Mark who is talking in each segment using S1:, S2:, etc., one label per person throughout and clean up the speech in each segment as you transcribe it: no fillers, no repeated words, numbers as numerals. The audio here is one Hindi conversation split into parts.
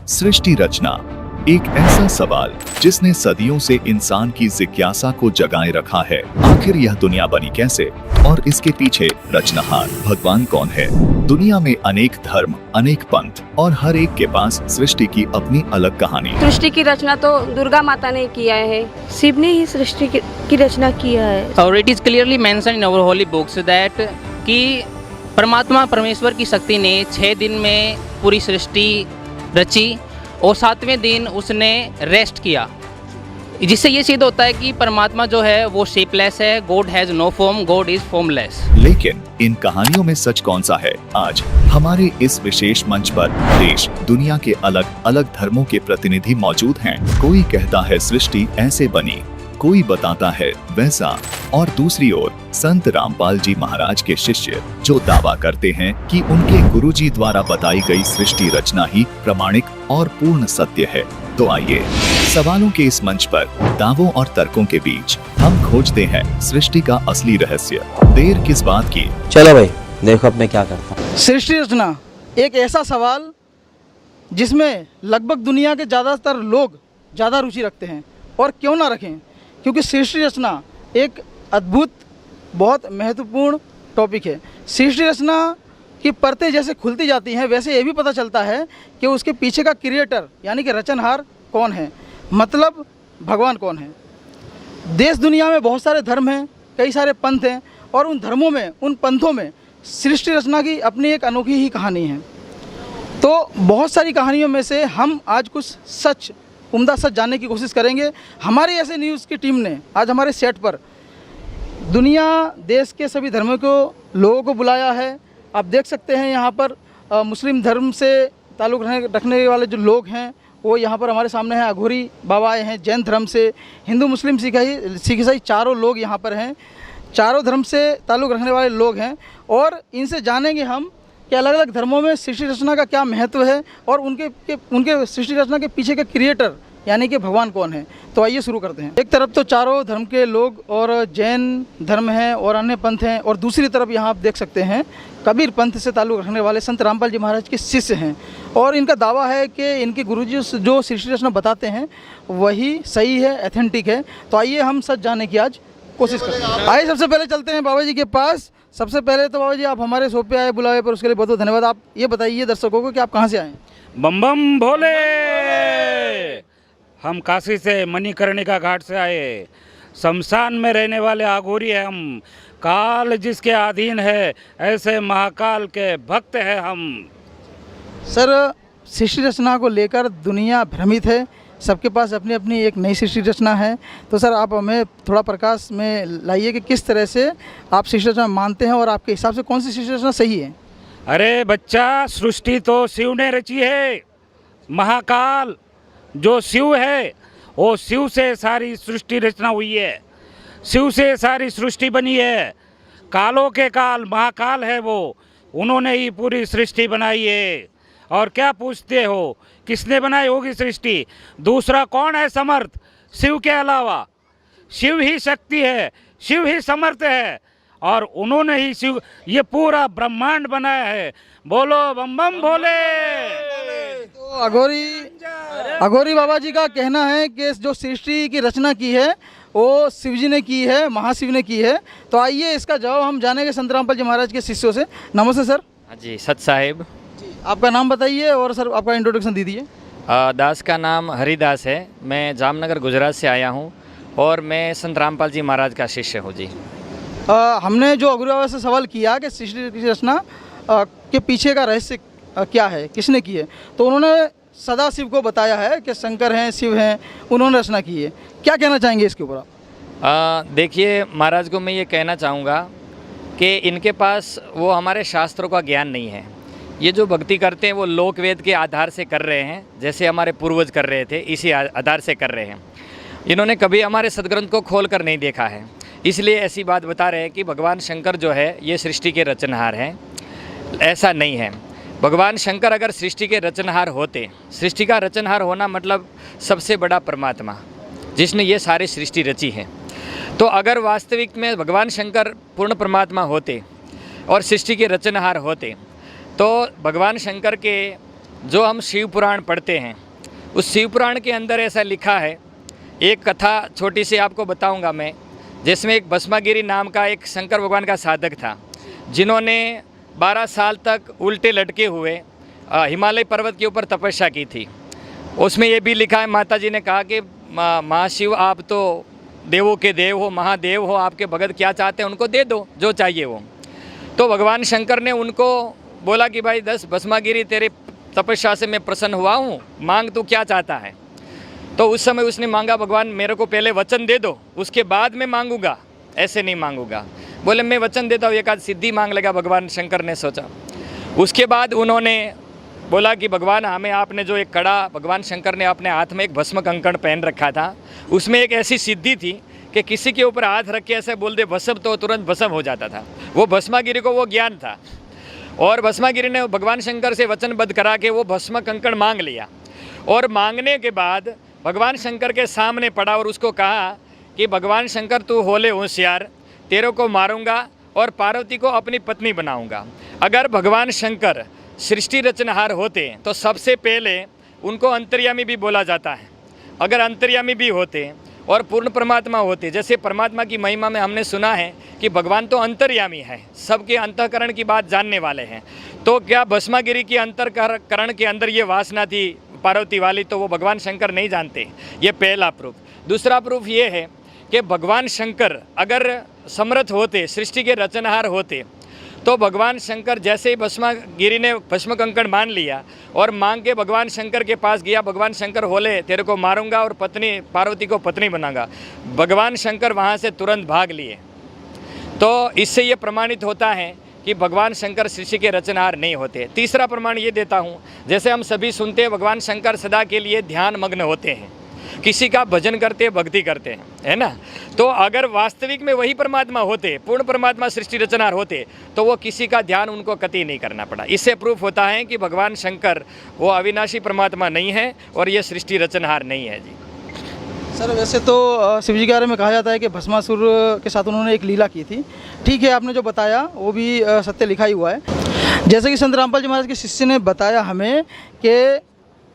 S1: सृष्टि रचना एक ऐसा सवाल जिसने सदियों से इंसान की जिज्ञासा को जगाए रखा है। आखिर यह दुनिया बनी कैसे और इसके पीछे रचनहार भगवान कौन है? दुनिया में अनेक धर्म, अनेक पंथ और हर एक के पास सृष्टि की अपनी अलग कहानी।
S2: सृष्टि की रचना तो दुर्गा माता ने किया है, शिव ने ही सृष्टि की रचना किया है।
S3: और it is clearly mention in our holy books that कि परमात्मा परमेश्वर की शक्ति ने 6 दिन में पूरी सृष्टि रची और 7वें दिन उसने रेस्ट किया, जिससे ये सिद्ध होता है कि परमात्मा जो है वो शेपलेस है। God has no form, God is formless.
S1: लेकिन इन कहानियों में सच कौन सा है? आज हमारे इस विशेष मंच पर देश दुनिया के अलग अलग धर्मों के प्रतिनिधि मौजूद हैं। कोई कहता है सृष्टि ऐसे बनी, कोई बताता है वैसा, और दूसरी ओर संत रामपाल जी महाराज के शिष्य जो दावा करते हैं कि उनके गुरुजी द्वारा बताई गई सृष्टि रचना ही प्रामाणिक और पूर्ण सत्य है। तो आइए सवालों के इस मंच पर दावों और तर्कों के बीच हम खोजते हैं सृष्टि का असली रहस्य। देर किस बात की?
S4: चलो भाई देखो अब मैं क्या करता हूँ।
S5: सृष्टि रचना एक ऐसा सवाल जिसमें लगभग दुनिया के ज़्यादातर लोग ज़्यादा रुचि रखते हैं, और क्यों ना रखें, क्योंकि सृष्टि रचना एक अद्भुत बहुत महत्वपूर्ण टॉपिक है। सृष्टि रचना की परतें जैसे खुलती जाती हैं, वैसे ये भी पता चलता है कि उसके पीछे का क्रिएटर यानी कि रचनहार कौन है, मतलब भगवान कौन है। देश दुनिया में बहुत सारे धर्म हैं, कई सारे पंथ हैं, और उन धर्मों में, उन पंथों में सृष्टि रचना की अपनी एक अनोखी ही कहानी है। तो बहुत सारी कहानियों में से हम आज कुछ सच, उम्दा सच जानने की कोशिश करेंगे। हमारे ऐसे न्यूज़ की टीम ने आज हमारे सेट पर दुनिया देश के सभी धर्मों को लोगों को बुलाया है। आप देख सकते हैं यहाँ पर मुस्लिम धर्म से ताल्लुक़ रखने वाले जो लोग हैं वो यहाँ पर हमारे सामने हैं। अघोरी बाबा आए हैं जैन धर्म से, हिंदू मुस्लिम सिख ईसाई चारों लोग यहाँ पर हैं। चारों धर्म से ताल्लुक़ रखने वाले लोग हैं, और इनसे जानेंगे हम कि अलग अलग धर्मों में सृष्टि रचना का क्या महत्व है और उनके सृष्टि रचना के पीछे के क्रिएटर यानी कि भगवान कौन है। तो आइए शुरू करते हैं। एक तरफ तो चारों धर्म के लोग और जैन धर्म हैं और अन्य पंथ हैं, और दूसरी तरफ यहाँ आप देख सकते हैं कबीर पंथ से ताल्लुक़ रखने वाले संत रामपाल जी महाराज के शिष्य हैं, और इनका दावा है कि इनके गुरुजी जो सृष्टि रचना बताते हैं वही सही है, एथेंटिक है। तो आइए हम सच जानने की आज कोशिश करते हैं। आइए सबसे पहले चलते हैं बाबा जी के पास। सबसे पहले तो बाबा जी आप हमारे शो पे आए बुलावे पर, उसके लिए बहुत बहुत धन्यवाद। आप ये बताइए दर्शकों को कि आप कहाँ से आए?
S6: बम बम भोले। हम काशी से मणिकर्णिका घाट से आए। शमशान में रहने वाले अघोरी हैं हम। काल जिसके अधीन है ऐसे महाकाल के भक्त हैं हम।
S5: सर, सृष्टि रचना को लेकर दुनिया भ्रमित है, सबके पास अपनी अपनी एक नई सृष्टि रचना है। तो सर आप हमें थोड़ा प्रकाश में लाइए कि किस तरह से आप सृष्टि रचना मानते हैं, और आपके हिसाब से कौन सी सृष्टि रचना सही है?
S6: अरे बच्चा, सृष्टि तो शिव ने रची है। महाकाल जो शिव है, वो शिव से सारी सृष्टि रचना हुई है, शिव से सारी सृष्टि बनी है। कालों के काल महाकाल है वो, उन्होंने ही पूरी सृष्टि बनाई है। और क्या पूछते हो किसने बनाई होगी सृष्टि? दूसरा कौन है समर्थ शिव के अलावा? शिव ही शक्ति है, शिव ही समर्थ है, और उन्होंने ही शिव ये पूरा ब्रह्मांड बनाया है। बोलो बम बम भोले।
S5: तो अघोरी बाबा जी का कहना है कि जो सृष्टि की रचना की है वो शिव जी ने की है, महाशिव ने की है। तो आइए इसका जवाब हम जानेंगे संत रामपाल जी महाराज के शिष्यों से। नमस्ते सर।
S7: हाँ जी, सत साहिब।
S5: आपका नाम बताइए और सर आपका इंट्रोडक्शन दीजिए।
S7: दास का नाम हरिदास है। मैं जामनगर गुजरात से आया हूँ और मैं संत रामपाल जी महाराज का शिष्य हूँ जी।
S5: हमने जो अघोरी बाबा से सवाल किया कि सृष्टि की रचना के पीछे का रहस्य क्या है, किसने की है, तो उन्होंने सदा शिव को बताया है कि शंकर हैं, शिव हैं, उन्होंने रचना की है। क्या कहना चाहेंगे इसके ऊपर आप?
S7: देखिए महाराज को मैं ये कहना चाहूँगा कि इनके पास वो हमारे शास्त्रों का ज्ञान नहीं है। ये जो भक्ति करते हैं वो लोक वेद के आधार से कर रहे हैं, जैसे हमारे पूर्वज कर रहे थे, इसी आधार से कर रहे हैं। इन्होंने कभी हमारे सदग्रंथ को खोल कर नहीं देखा है, इसलिए ऐसी बात बता रहे हैं कि भगवान शंकर जो है ये सृष्टि के रचनहार हैं। ऐसा नहीं है। भगवान शंकर अगर सृष्टि के रचनहार होते, सृष्टि का रचनहार होना मतलब सबसे बड़ा परमात्मा जिसने ये सारी सृष्टि रची है। तो अगर वास्तविक में भगवान शंकर पूर्ण परमात्मा होते और सृष्टि के रचनहार होते, तो भगवान शंकर के जो हम शिव पुराण पढ़ते हैं, उस शिव पुराण के अंदर ऐसा लिखा है, एक कथा छोटी सी आपको बताऊंगा मैं, जिसमें एक भस्मागिरी नाम का एक शंकर भगवान का साधक था, जिन्होंने 12 साल तक उल्टे लटके हुए हिमालय पर्वत के ऊपर तपस्या की थी। उसमें ये भी लिखा है, माता जी ने कहा कि महाशिव आप तो देवों के देव हो, महादेव हो, आपके भगत क्या चाहते हैं उनको दे दो जो चाहिए वो। तो भगवान शंकर ने उनको बोला कि भाई 10 भस्मागिरी तेरे तपस्या से मैं प्रसन्न हुआ हूँ, मांग तू क्या चाहता है। तो उस समय उसने मांगा, भगवान मेरे को पहले वचन दे दो, उसके बाद मैं मांगूंगा, ऐसे नहीं मांगूंगा। बोले मैं वचन देता हूँ, एक आध सिद्धि मांग लेगा। भगवान शंकर ने सोचा। उसके बाद उन्होंने बोला कि भगवान हमें आपने जो एक कड़ा, भगवान शंकर ने अपने हाथ में एक भस्म कंकण पहन रखा था, उसमें एक ऐसी सिद्धि थी कि किसी के ऊपर हाथ रख के ऐसे बोल दे भस्म, तो तुरंत भस्म हो जाता था। वो भस्मागिरी को वो ज्ञान था, और भस्मागिरी ने भगवान शंकर से वचनबद्ध करा के वो भस्म कंकण मांग लिया। और मांगने के बाद भगवान शंकर के सामने पड़ा और उसको कहा कि भगवान शंकर तू होले होशियार, तेरे को मारूंगा और पार्वती को अपनी पत्नी बनाऊंगा। अगर भगवान शंकर सृष्टि रचनहार होते तो सबसे पहले उनको अंतर्यामी भी बोला जाता है। अगर अंतर्यामी भी होते और पूर्ण परमात्मा होते, जैसे परमात्मा की महिमा में हमने सुना है कि भगवान तो अंतर्यामी है, सबके अंतःकरण की बात जानने वाले हैं, तो क्या भस्मागिरी की अंतःकरण के अंदर ये वासना थी पार्वती वाली, तो वो भगवान शंकर नहीं जानते। ये पहला प्रूफ। दूसरा प्रूफ ये है कि भगवान शंकर अगर समर्थ होते, सृष्टि के रचनहार होते, तो भगवान शंकर जैसे ही भस्मागिरी ने भस्म कंकण मान लिया और मांग के भगवान शंकर के पास गया, भगवान शंकर बोले तेरे को मारूंगा और पत्नी पार्वती को पत्नी बनाऊंगा, भगवान शंकर वहाँ से तुरंत भाग लिए। तो इससे ये प्रमाणित होता है कि भगवान शंकर सृष्टि के रचनहार नहीं होते। तीसरा प्रमाण ये देता हूँ, जैसे हम सभी सुनते हैं भगवान शंकर सदा के लिए ध्यान मग्न होते हैं, किसी का भजन करते हैं, भक्ति करते हैं, है ना। तो अगर वास्तविक में वही परमात्मा होते, पूर्ण परमात्मा सृष्टि रचनहार होते, तो वो किसी का ध्यान उनको कतई नहीं करना पड़ा। इससे प्रूफ होता है कि भगवान शंकर वो अविनाशी परमात्मा नहीं है और ये सृष्टि रचनहार नहीं है जी।
S5: सर वैसे तो शिव जी के बारे में कहा जाता है कि भस्मासुर के साथ उन्होंने एक लीला की थी। ठीक है, आपने जो बताया वो भी सत्य लिखा ही हुआ है। जैसे कि संत रामपाल जी महाराज के शिष्य ने बताया हमें कि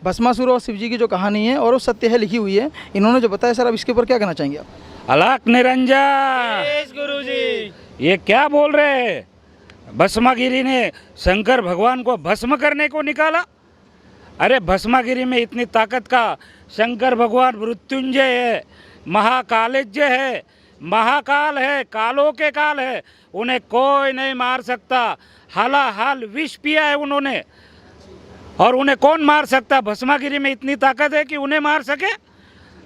S5: भस्मासुर और शिव जी की जो कहानी है और वो सत्य है, लिखी हुई है, इन्होंने जो बताया। सर अब इसके ऊपर क्या कहना चाहेंगे आप?
S6: अलख निरंजन गुरुजी, ये क्या बोल रहे हैं? भस्मागिरी ने शंकर भगवान को भस्म करने को निकाला? अरे भस्मागिरी में इतनी ताकत का शंकर भगवान मृत्युंजय है, महाकालज्य है, महाकाल है, कालों के काल है, उन्हें कोई नहीं मार सकता। हालाहाल विष पिया है उन्होंने, और उन्हें कौन मार सकता? भस्मागिरी में इतनी ताकत है कि उन्हें मार सके?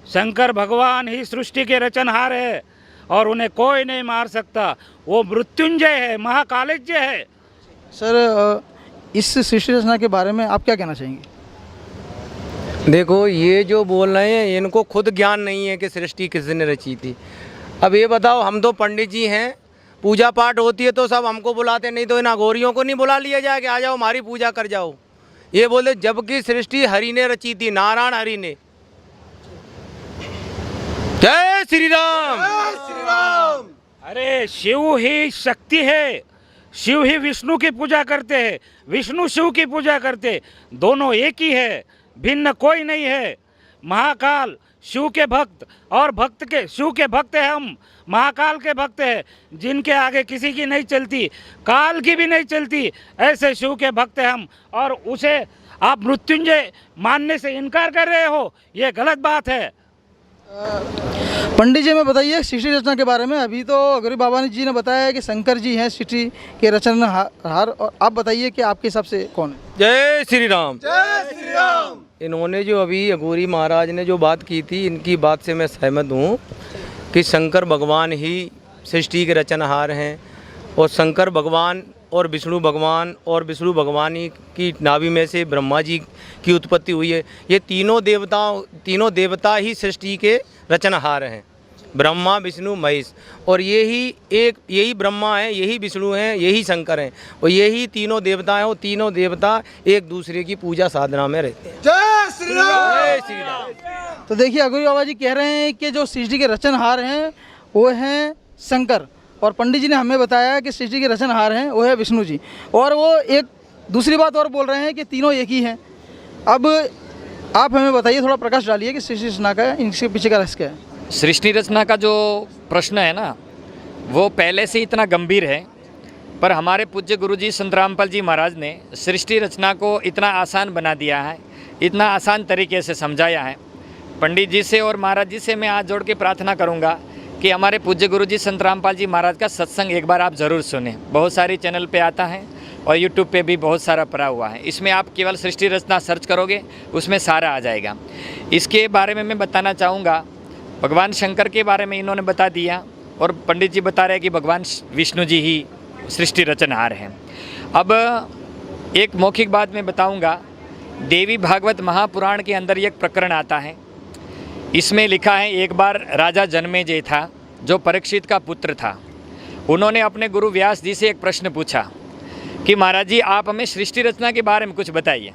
S6: शंकर भगवान ही सृष्टि के रचनहार है और उन्हें कोई नहीं मार सकता। वो मृत्युंजय है, महाकालज्य है।
S5: सर इस सृष्टि रचना के बारे में आप क्या कहना चाहेंगे?
S4: देखो, ये जो बोल रहे हैं इनको खुद ज्ञान नहीं है कि सृष्टि किसने रची थी। अब ये बताओ, हम तो पंडित जी हैं, पूजा पाठ होती है तो सब हमको बुलाते, नहीं तो इन अघोरियों को नहीं बुला लिया जाए कि आ जाओ हमारी पूजा कर जाओ। ये बोले जबकि सृष्टि हरि ने रची थी, नारायण हरि ने। जय श्री राम, जय श्री राम।
S6: अरे शिव ही शक्ति है, शिव ही विष्णु की पूजा करते हैं, विष्णु शिव की पूजा करते, दोनों एक ही है, भिन्न कोई नहीं है। महाकाल शिव के भक्त और भक्त के शिव के भक्त हैं हम, महाकाल के भक्त हैं, जिनके आगे किसी की नहीं चलती, काल की भी नहीं चलती, ऐसे शिव के भक्त हैं हम। और उसे आप मृत्युंजय मानने से इनकार कर रहे हो, ये गलत बात है।
S5: पंडित जी में बताइए सृष्टि रचना के बारे में। अभी तो गौरी बाबा जी ने बताया है कि शंकर जी हैं सृष्टि के रचनहार, और आप बताइए कि आपके हिसाब से कौन है?
S4: जय श्री राम, जय श्री राम। इन्होंने जो अभी अघोरी महाराज ने जो बात की थी, इनकी बात से मैं सहमत हूँ कि शंकर भगवान ही सृष्टि के रचनहार हैं, और शंकर भगवान और विष्णु भगवान ही की नाभि में से ब्रह्मा जी की उत्पत्ति हुई है। ये तीनों देवता ही सृष्टि के रचनहार हैं, ब्रह्मा विष्णु महेश। और यही ब्रह्मा है, यही विष्णु हैं, यही शंकर हैं, और यही तीनों देवता हैं। और तीनों देवता एक दूसरे की पूजा साधना में रहते हैं।
S5: जय श्री राम,
S4: जय श्री राम।
S5: तो देखिए अघोरी बाबा जी कह रहे हैं कि जो सृष्टि के रचनहार हैं वो हैं शंकर, और पंडित जी ने हमें बताया कि सृष्टि के रचनहार हैं वो है विष्णु जी। और वो एक दूसरी बात और बोल रहे हैं कि तीनों एक ही हैं। अब आप हमें बताइए, थोड़ा प्रकाश डालिए कि सृष्टि रचना का इनके पीछे का रहस्य क्या है।
S7: सृष्टि रचना का जो प्रश्न है ना, वो पहले से इतना गंभीर है, पर हमारे पूज्य गुरुजी संत रामपाल जी महाराज ने सृष्टि रचना को इतना आसान बना दिया है, इतना आसान तरीके से समझाया है। पंडित जी से और महाराज जी से मैं हाथ जोड़ के प्रार्थना करूंगा कि हमारे पूज्य गुरुजी संत रामपाल जी महाराज का सत्संग एक बार आप ज़रूर सुने। बहुत सारी चैनल पे आता है और यूट्यूब पे भी बहुत सारा पड़ा हुआ है। इसमें आप केवल सृष्टि रचना सर्च करोगे, उसमें सारा आ जाएगा। इसके बारे में मैं बताना चाहूँगा, भगवान शंकर के बारे में इन्होंने बता दिया और पंडित जी बता रहे हैं कि भगवान विष्णु जी ही सृष्टि रचनहार हैं। अब एक मौखिक बात मैं बताऊँगा, देवी भागवत महापुराण के अंदर एक प्रकरण आता है। इसमें लिखा है, एक बार राजा जन्मेजय था जो परीक्षित का पुत्र था। उन्होंने अपने गुरु व्यास जी से एक प्रश्न पूछा कि महाराज जी आप हमें सृष्टि रचना के बारे में कुछ बताइए।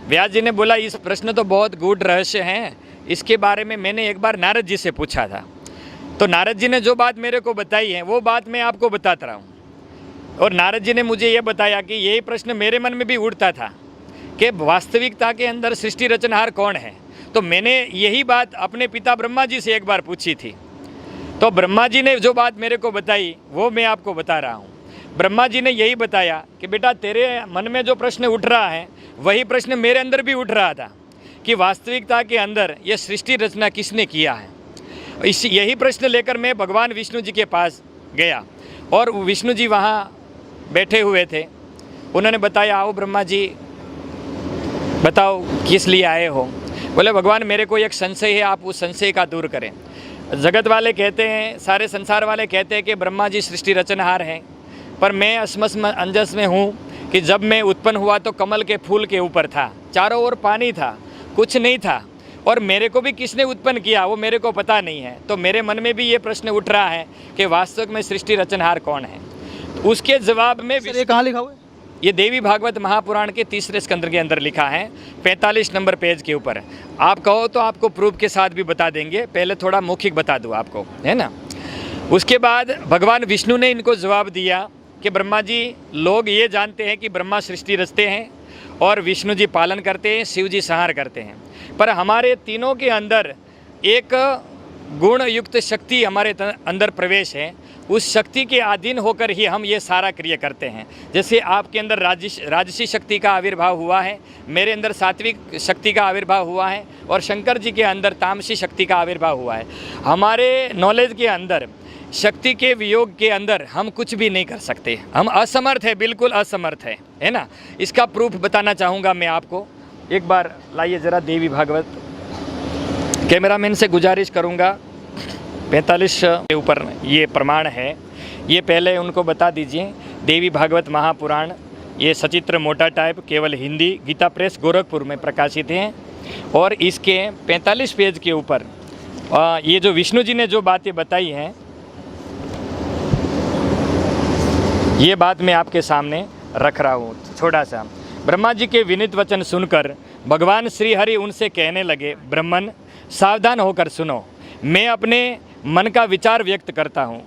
S7: व्यास जी ने बोला, इस प्रश्न तो बहुत गूढ़ रहस्य हैं, इसके बारे में मैंने एक बार नारद जी से पूछा था। तो नारद जी ने जो बात मेरे को बताई है वो बात मैं आपको बताता रहा हूँ। और नारद जी ने मुझे ये बताया कि यही प्रश्न मेरे मन में भी उठता था कि वास्तविकता के अंदर सृष्टि रचनहार कौन है। तो मैंने यही बात अपने पिता ब्रह्मा जी से एक बार पूछी थी। तो ब्रह्मा जी ने जो बात मेरे को बताई वो मैं आपको बता रहा हूँ। ब्रह्मा जी ने यही बताया कि बेटा तेरे मन में जो प्रश्न उठ रहा है वही प्रश्न मेरे अंदर भी उठ रहा था कि वास्तविकता के अंदर ये सृष्टि रचना किसने किया है। यही प्रश्न लेकर मैं भगवान विष्णु जी के पास गया और विष्णु जी वहाँ बैठे हुए थे। उन्होंने बताया, आओ ब्रह्मा जी बताओ किस लिए आए हो। बोले, भगवान मेरे को एक संशय है, आप उस संशय का दूर करें। जगत वाले कहते हैं, सारे संसार वाले कहते हैं कि ब्रह्मा जी सृष्टि रचनहार हैं, पर मैं असमस में अंजस में हूँ कि जब मैं उत्पन्न हुआ तो कमल के फूल के ऊपर था, चारों ओर पानी था, कुछ नहीं था, और मेरे को भी किसने उत्पन्न किया वो मेरे को पता नहीं है। तो मेरे मन में भी ये प्रश्न उठ रहा है कि वास्तव में सृष्टि रचनहार कौन है। तो उसके जवाब में
S5: ये कहाँ लिखा हुआ है?
S7: ये देवी भागवत महापुराण के 3रे स्कंद के अंदर लिखा है, 45 नंबर पेज के ऊपर। आप कहो तो आपको प्रूफ के साथ भी बता देंगे, पहले थोड़ा मौखिक बता दूँ आपको, है ना। उसके बाद भगवान विष्णु ने इनको जवाब दिया कि ब्रह्मा जी, लोग ये जानते हैं कि ब्रह्मा सृष्टि रचते हैं और विष्णु जी पालन करते हैं, शिव जी संहार करते हैं, पर हमारे तीनों के अंदर एक गुण युक्त शक्ति हमारे अंदर प्रवेश है। उस शक्ति के अधीन होकर ही हम ये सारा क्रिया करते हैं। जैसे आपके अंदर राजसी शक्ति का आविर्भाव हुआ है, मेरे अंदर सात्विक शक्ति का आविर्भाव हुआ है और शंकर जी के अंदर तामसी शक्ति का आविर्भाव हुआ है। हमारे नॉलेज के अंदर शक्ति के वियोग के अंदर हम कुछ भी नहीं कर सकते, हम असमर्थ है, बिल्कुल असमर्थ है ना। इसका प्रूफ बताना चाहूँगा मैं आपको। एक बार लाइए ज़रा देवी भागवत, कैमरामैन से गुजारिश करूँगा 45 के ऊपर ये प्रमाण है, ये पहले उनको बता दीजिए। देवी भागवत महापुराण, ये सचित्र मोटा टाइप, केवल हिंदी, गीता प्रेस गोरखपुर में प्रकाशित हैं। और इसके 45 पेज के ऊपर ये जो विष्णु जी ने जो बातें बताई हैं, ये बात मैं आपके सामने रख रहा हूँ छोटा सा। ब्रह्मा जी के विनीत वचन सुनकर भगवान श्री हरि उनसे कहने लगे, ब्रह्मन सावधान होकर सुनो, मैं अपने मन का विचार व्यक्त करता हूँ।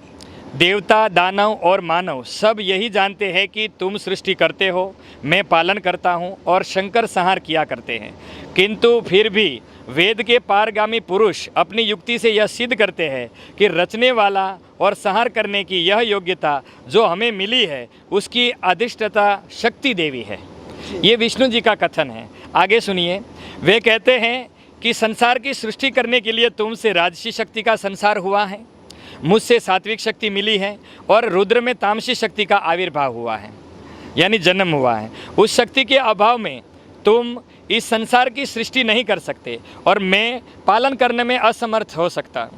S7: देवता, दानव और मानव सब यही जानते हैं कि तुम सृष्टि करते हो, मैं पालन करता हूँ और शंकर संहार किया करते हैं। किंतु फिर भी वेद के पारगामी पुरुष अपनी युक्ति से यह सिद्ध करते हैं कि रचने वाला और संहार करने की यह योग्यता जो हमें मिली है उसकी अधिष्ठता शक्ति देवी है। ये विष्णु जी का कथन है। आगे सुनिए, वे कहते हैं कि संसार की सृष्टि करने के लिए तुमसे राजसी शक्ति का संसार हुआ है, मुझसे सात्विक शक्ति मिली है और रुद्र में तामसी शक्ति का आविर्भाव हुआ है, यानी जन्म हुआ है। उस शक्ति के अभाव में तुम इस संसार की सृष्टि नहीं कर सकते और मैं पालन करने में असमर्थ हो सकता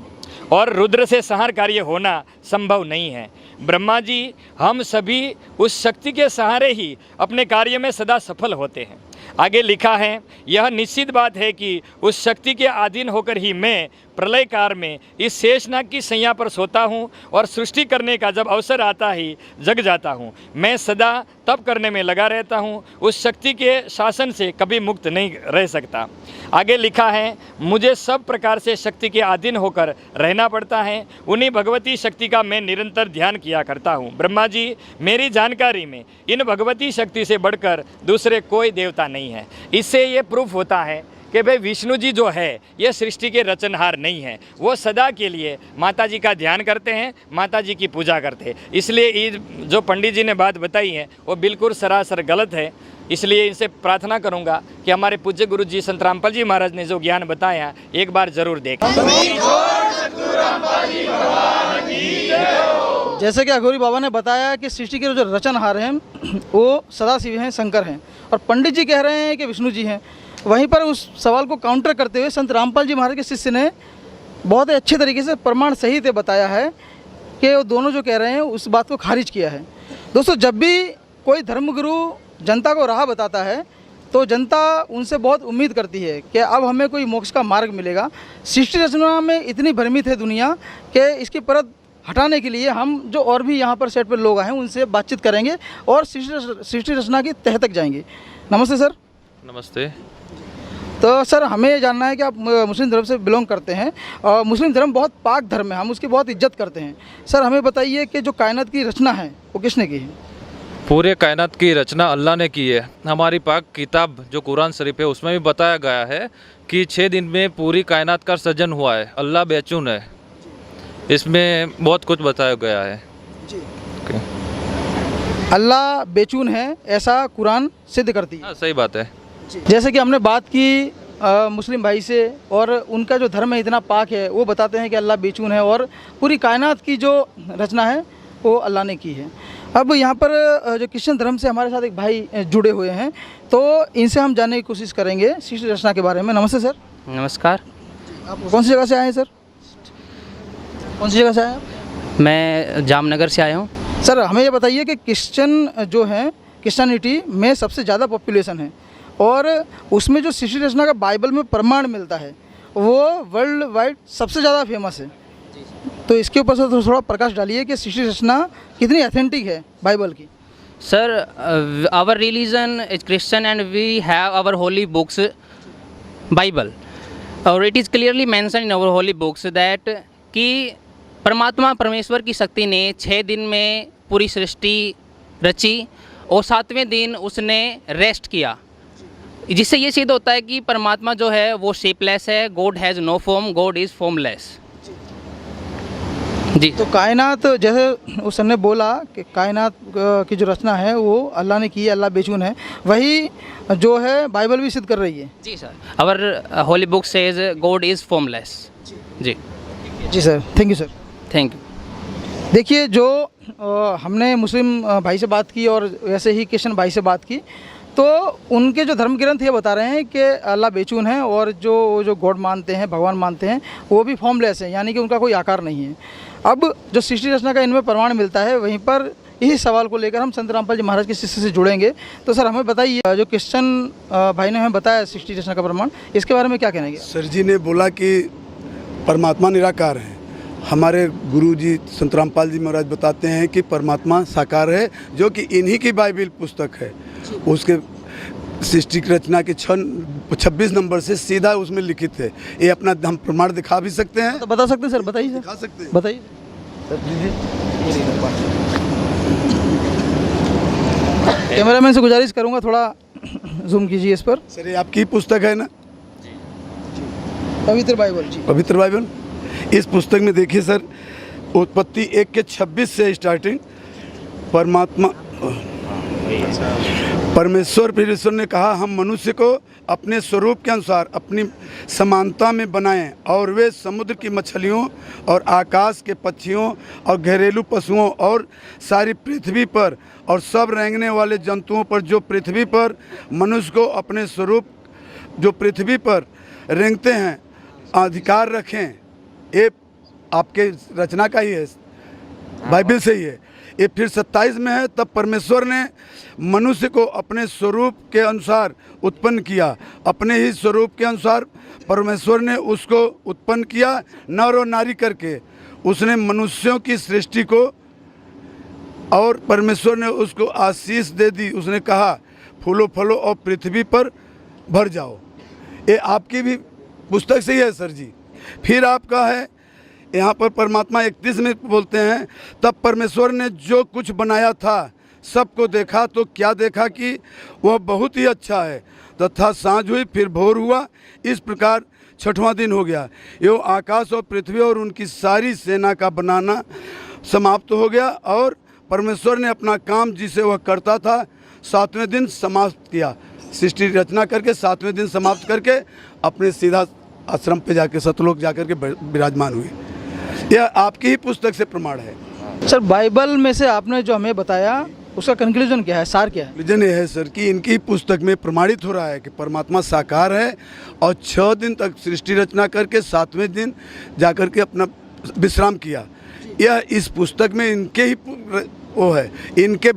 S7: और रुद्र से संहार कार्य होना संभव नहीं है। ब्रह्मा जी, हम सभी उस शक्ति के सहारे ही अपने कार्य में सदा सफल होते हैं। आगे लिखा है, यह निश्चित बात है कि उस शक्ति के अधीन होकर ही मैं प्रलय काल में इस शेषनाग की सैया पर सोता हूँ और सृष्टि करने का जब अवसर आता ही जग जाता हूँ। मैं सदा तप करने में लगा रहता हूँ, उस शक्ति के शासन से कभी मुक्त नहीं रह सकता। आगे लिखा है, मुझे सब प्रकार से शक्ति के अधीन होकर रहना पड़ता है। उन्हीं भगवती शक्ति का मैं निरंतर ध्यान किया करता हूँ। ब्रह्मा जी, मेरी जानकारी में इन भगवती शक्ति से बढ़कर दूसरे कोई देवता नहीं है। इससे ये प्रूफ होता है कि भाई विष्णु जी जो है ये सृष्टि के रचनहार नहीं है, वो सदा के लिए माता जी का ध्यान करते हैं, माता जी की पूजा करते हैं। इसलिए ये जो पंडित जी ने बात बताई है वो बिल्कुल सरासर गलत है। इसलिए इनसे प्रार्थना करूंगा कि हमारे पूज्य गुरु जी संत रामपाल जी महाराज ने जो ज्ञान बताया एक बार जरूर देखें।
S5: जैसे कि अघोरी बाबा ने बताया कि सृष्टि के जो रचनहार हैं वो सदाशिव हैं, शंकर हैं, और पंडित जी कह रहे हैं कि विष्णु जी हैं। वहीं पर उस सवाल को काउंटर करते हुए संत रामपाल जी महाराज के शिष्य ने बहुत ही अच्छे तरीके से प्रमाण सहित बताया है कि वो दोनों जो कह रहे हैं उस बात को खारिज किया है। दोस्तों, जब भी कोई धर्मगुरु जनता को राह बताता है तो जनता उनसे बहुत उम्मीद करती है कि अब हमें कोई मोक्ष का मार्ग मिलेगा। सृष्टि रचना में इतनी भ्रमित है दुनिया कि इसकी परत हटाने के लिए हम जो और भी यहाँ पर सेट पर लोग आए हैं उनसे बातचीत करेंगे और सृष्टि रचना की तह तक जाएंगे। नमस्ते सर।
S8: नमस्ते।
S5: तो सर, हमें ये जानना है कि आप मुस्लिम धर्म से बिलोंग करते हैं और मुस्लिम धर्म बहुत पाक धर्म है, हम उसकी बहुत इज्जत करते हैं। सर, हमें बताइए कि जो कायनात की रचना है वो किसने की है?
S8: पूरे कायनात की रचना अल्लाह ने की है। हमारी पाक किताब जो कुरान शरीफ है उसमें भी बताया गया है कि 6 दिन में पूरी कायनात का सृजन हुआ है। अल्लाह बेचून है, इसमें बहुत कुछ बताया गया है जी।
S5: अल्लाह बेचून है ऐसा कुरान सिद्ध करती है।
S8: हाँ, सही बात है।
S5: जैसे कि हमने बात की मुस्लिम भाई से, और उनका जो धर्म है इतना पाक है, वो बताते हैं कि अल्लाह बेचून है और पूरी कायनात की जो रचना है वो अल्लाह ने की है। अब यहाँ पर जो क्रिश्चियन धर्म से हमारे साथ एक भाई जुड़े हुए हैं, तो इनसे हम जानने की कोशिश करेंगे सृष्टि रचना के बारे में। नमस्ते सर।
S3: नमस्कार।
S5: आप कौन सी जगह से आए हैं सर? कौन सी जगह से आए हैं आप?
S3: मैं जामनगर से आया हूँ।
S5: सर, हमें ये बताइए कि क्रिश्चियन जो है, क्रिश्चियनिटी में सबसे ज़्यादा पॉपुलेशन है और उसमें जो सृष्टि रचना का बाइबल में प्रमाण मिलता है वो वर्ल्ड वाइड सबसे ज़्यादा फेमस है। तो इसके ऊपर से थोड़ा प्रकाश डालिए कि सृष्टि रचना कितनी ऑथेंटिक है बाइबल की।
S3: Sir, our religion is Christian and we have our holy books Bible, और it is clearly mention in our holy books that कि परमात्मा परमेश्वर की शक्ति ने 6 दिन में पूरी सृष्टि रची और 7वें दिन उसने रेस्ट किया, जिससे ये सिद्ध होता है कि परमात्मा जो है वो शेपलेस है। God has no form, God is formless जी।
S5: तो कायनात, जैसे उस सर ने बोला कि कायनात की जो रचना है वो अल्लाह ने की है, अल्लाह बेचून है, वही जो है बाइबल भी सिद्ध कर रही है।
S3: जी sir, our holy book says God is formless जी।
S5: जी sir, thank you sir.
S3: Thank you.
S5: देखिए, जो हमने मुस्लिम भाई से बात की और वैसे ही क्रिश्चियन भाई से बात की, तो उनके जो धर्म ग्रंथ ये बता रहे हैं कि अल्लाह बेचून है और जो गॉड मानते हैं, भगवान मानते हैं, वो भी फॉर्मलेस है, यानी कि उनका कोई आकार नहीं है। अब जो सृष्टि रचना का इनमें प्रमाण मिलता है, वहीं पर इसी सवाल को लेकर हम संत रामपाल जी महाराज के शिष्य से जुड़ेंगे। तो सर, हमें बताइए, जो क्रिश्चियन भाई ने हमें बताया सृष्टि रचना का प्रमाण, इसके बारे में क्या कहना है?
S9: सर जी ने बोला कि परमात्मा निराकार है। हमारे गुरु जी संत रामपाल जी महाराज बताते हैं कि परमात्मा साकार है, जो कि इन्हीं की बाइबल पुस्तक है। उसके सृष्टि की रचना के 26 नंबर से सीधा उसमें लिखित है। ये अपना हम प्रमाण दिखा भी सकते हैं।
S5: तो बता सकते हैं सर? बताइए सर।
S9: दिखा सकते हैं,
S5: बताइए। कैमरामैन से गुजारिश करूंगा थोड़ा जूम कीजिए इस पर।
S9: सर, ये आपकी पुस्तक है ना?
S5: पवित्र बाइबल जी।
S9: पवित्र बाइबल। इस पुस्तक में देखिए सर, उत्पत्ति 1 के 26 से स्टार्टिंग परमेश्वर ने कहा, हम मनुष्य को अपने स्वरूप के अनुसार अपनी समानता में बनाएं और वे समुद्र की मछलियों और आकाश के पक्षियों और घरेलू पशुओं और सारी पृथ्वी पर और सब रेंगने वाले जंतुओं पर जो पृथ्वी पर मनुष्य को अपने स्वरूप जो पृथ्वी पर रेंगते हैं अधिकार रखें। ये आपके रचना का ही है, बाइबल से ही है। ये फिर 27 में है, तब परमेश्वर ने मनुष्य को अपने स्वरूप के अनुसार उत्पन्न किया, अपने ही स्वरूप के अनुसार परमेश्वर ने उसको उत्पन्न किया, नर और नारी करके उसने मनुष्यों की सृष्टि को, और परमेश्वर ने उसको आशीष दे दी। उसने कहा फूलो फलो और पृथ्वी पर भर जाओ। ये आपकी भी पुस्तक से ही है सर जी। फिर आपका है यहाँ पर परमात्मा 31 में बोलते हैं, तब परमेश्वर ने जो कुछ बनाया था सबको देखा तो क्या देखा कि वह बहुत ही अच्छा है। तथा सांझ हुई, फिर भोर हुआ, इस प्रकार 6वां दिन हो गया। यो आकाश और पृथ्वी और उनकी सारी सेना का बनाना समाप्त हो गया, और परमेश्वर ने अपना काम जिसे वह करता था 7वें दिन समाप्त किया। सृष्टि रचना करके 7वें दिन समाप्त करके अपने सीधा आश्रम पे जाके सतलोक जाकर के विराजमान हुए। यह आपकी ही पुस्तक से प्रमाण है
S5: सर। बाइबल में से आपने जो हमें बताया उसका कंक्लूजन क्या है, सार क्या है?
S9: कंक्लूजन ये है सर कि इनकी ही पुस्तक में प्रमाणित हो रहा है कि परमात्मा साकार है और 6 दिन तक सृष्टि रचना करके 7वें दिन जाकर के अपना विश्राम किया। यह इस पुस्तक में इनके ही वो है, इनके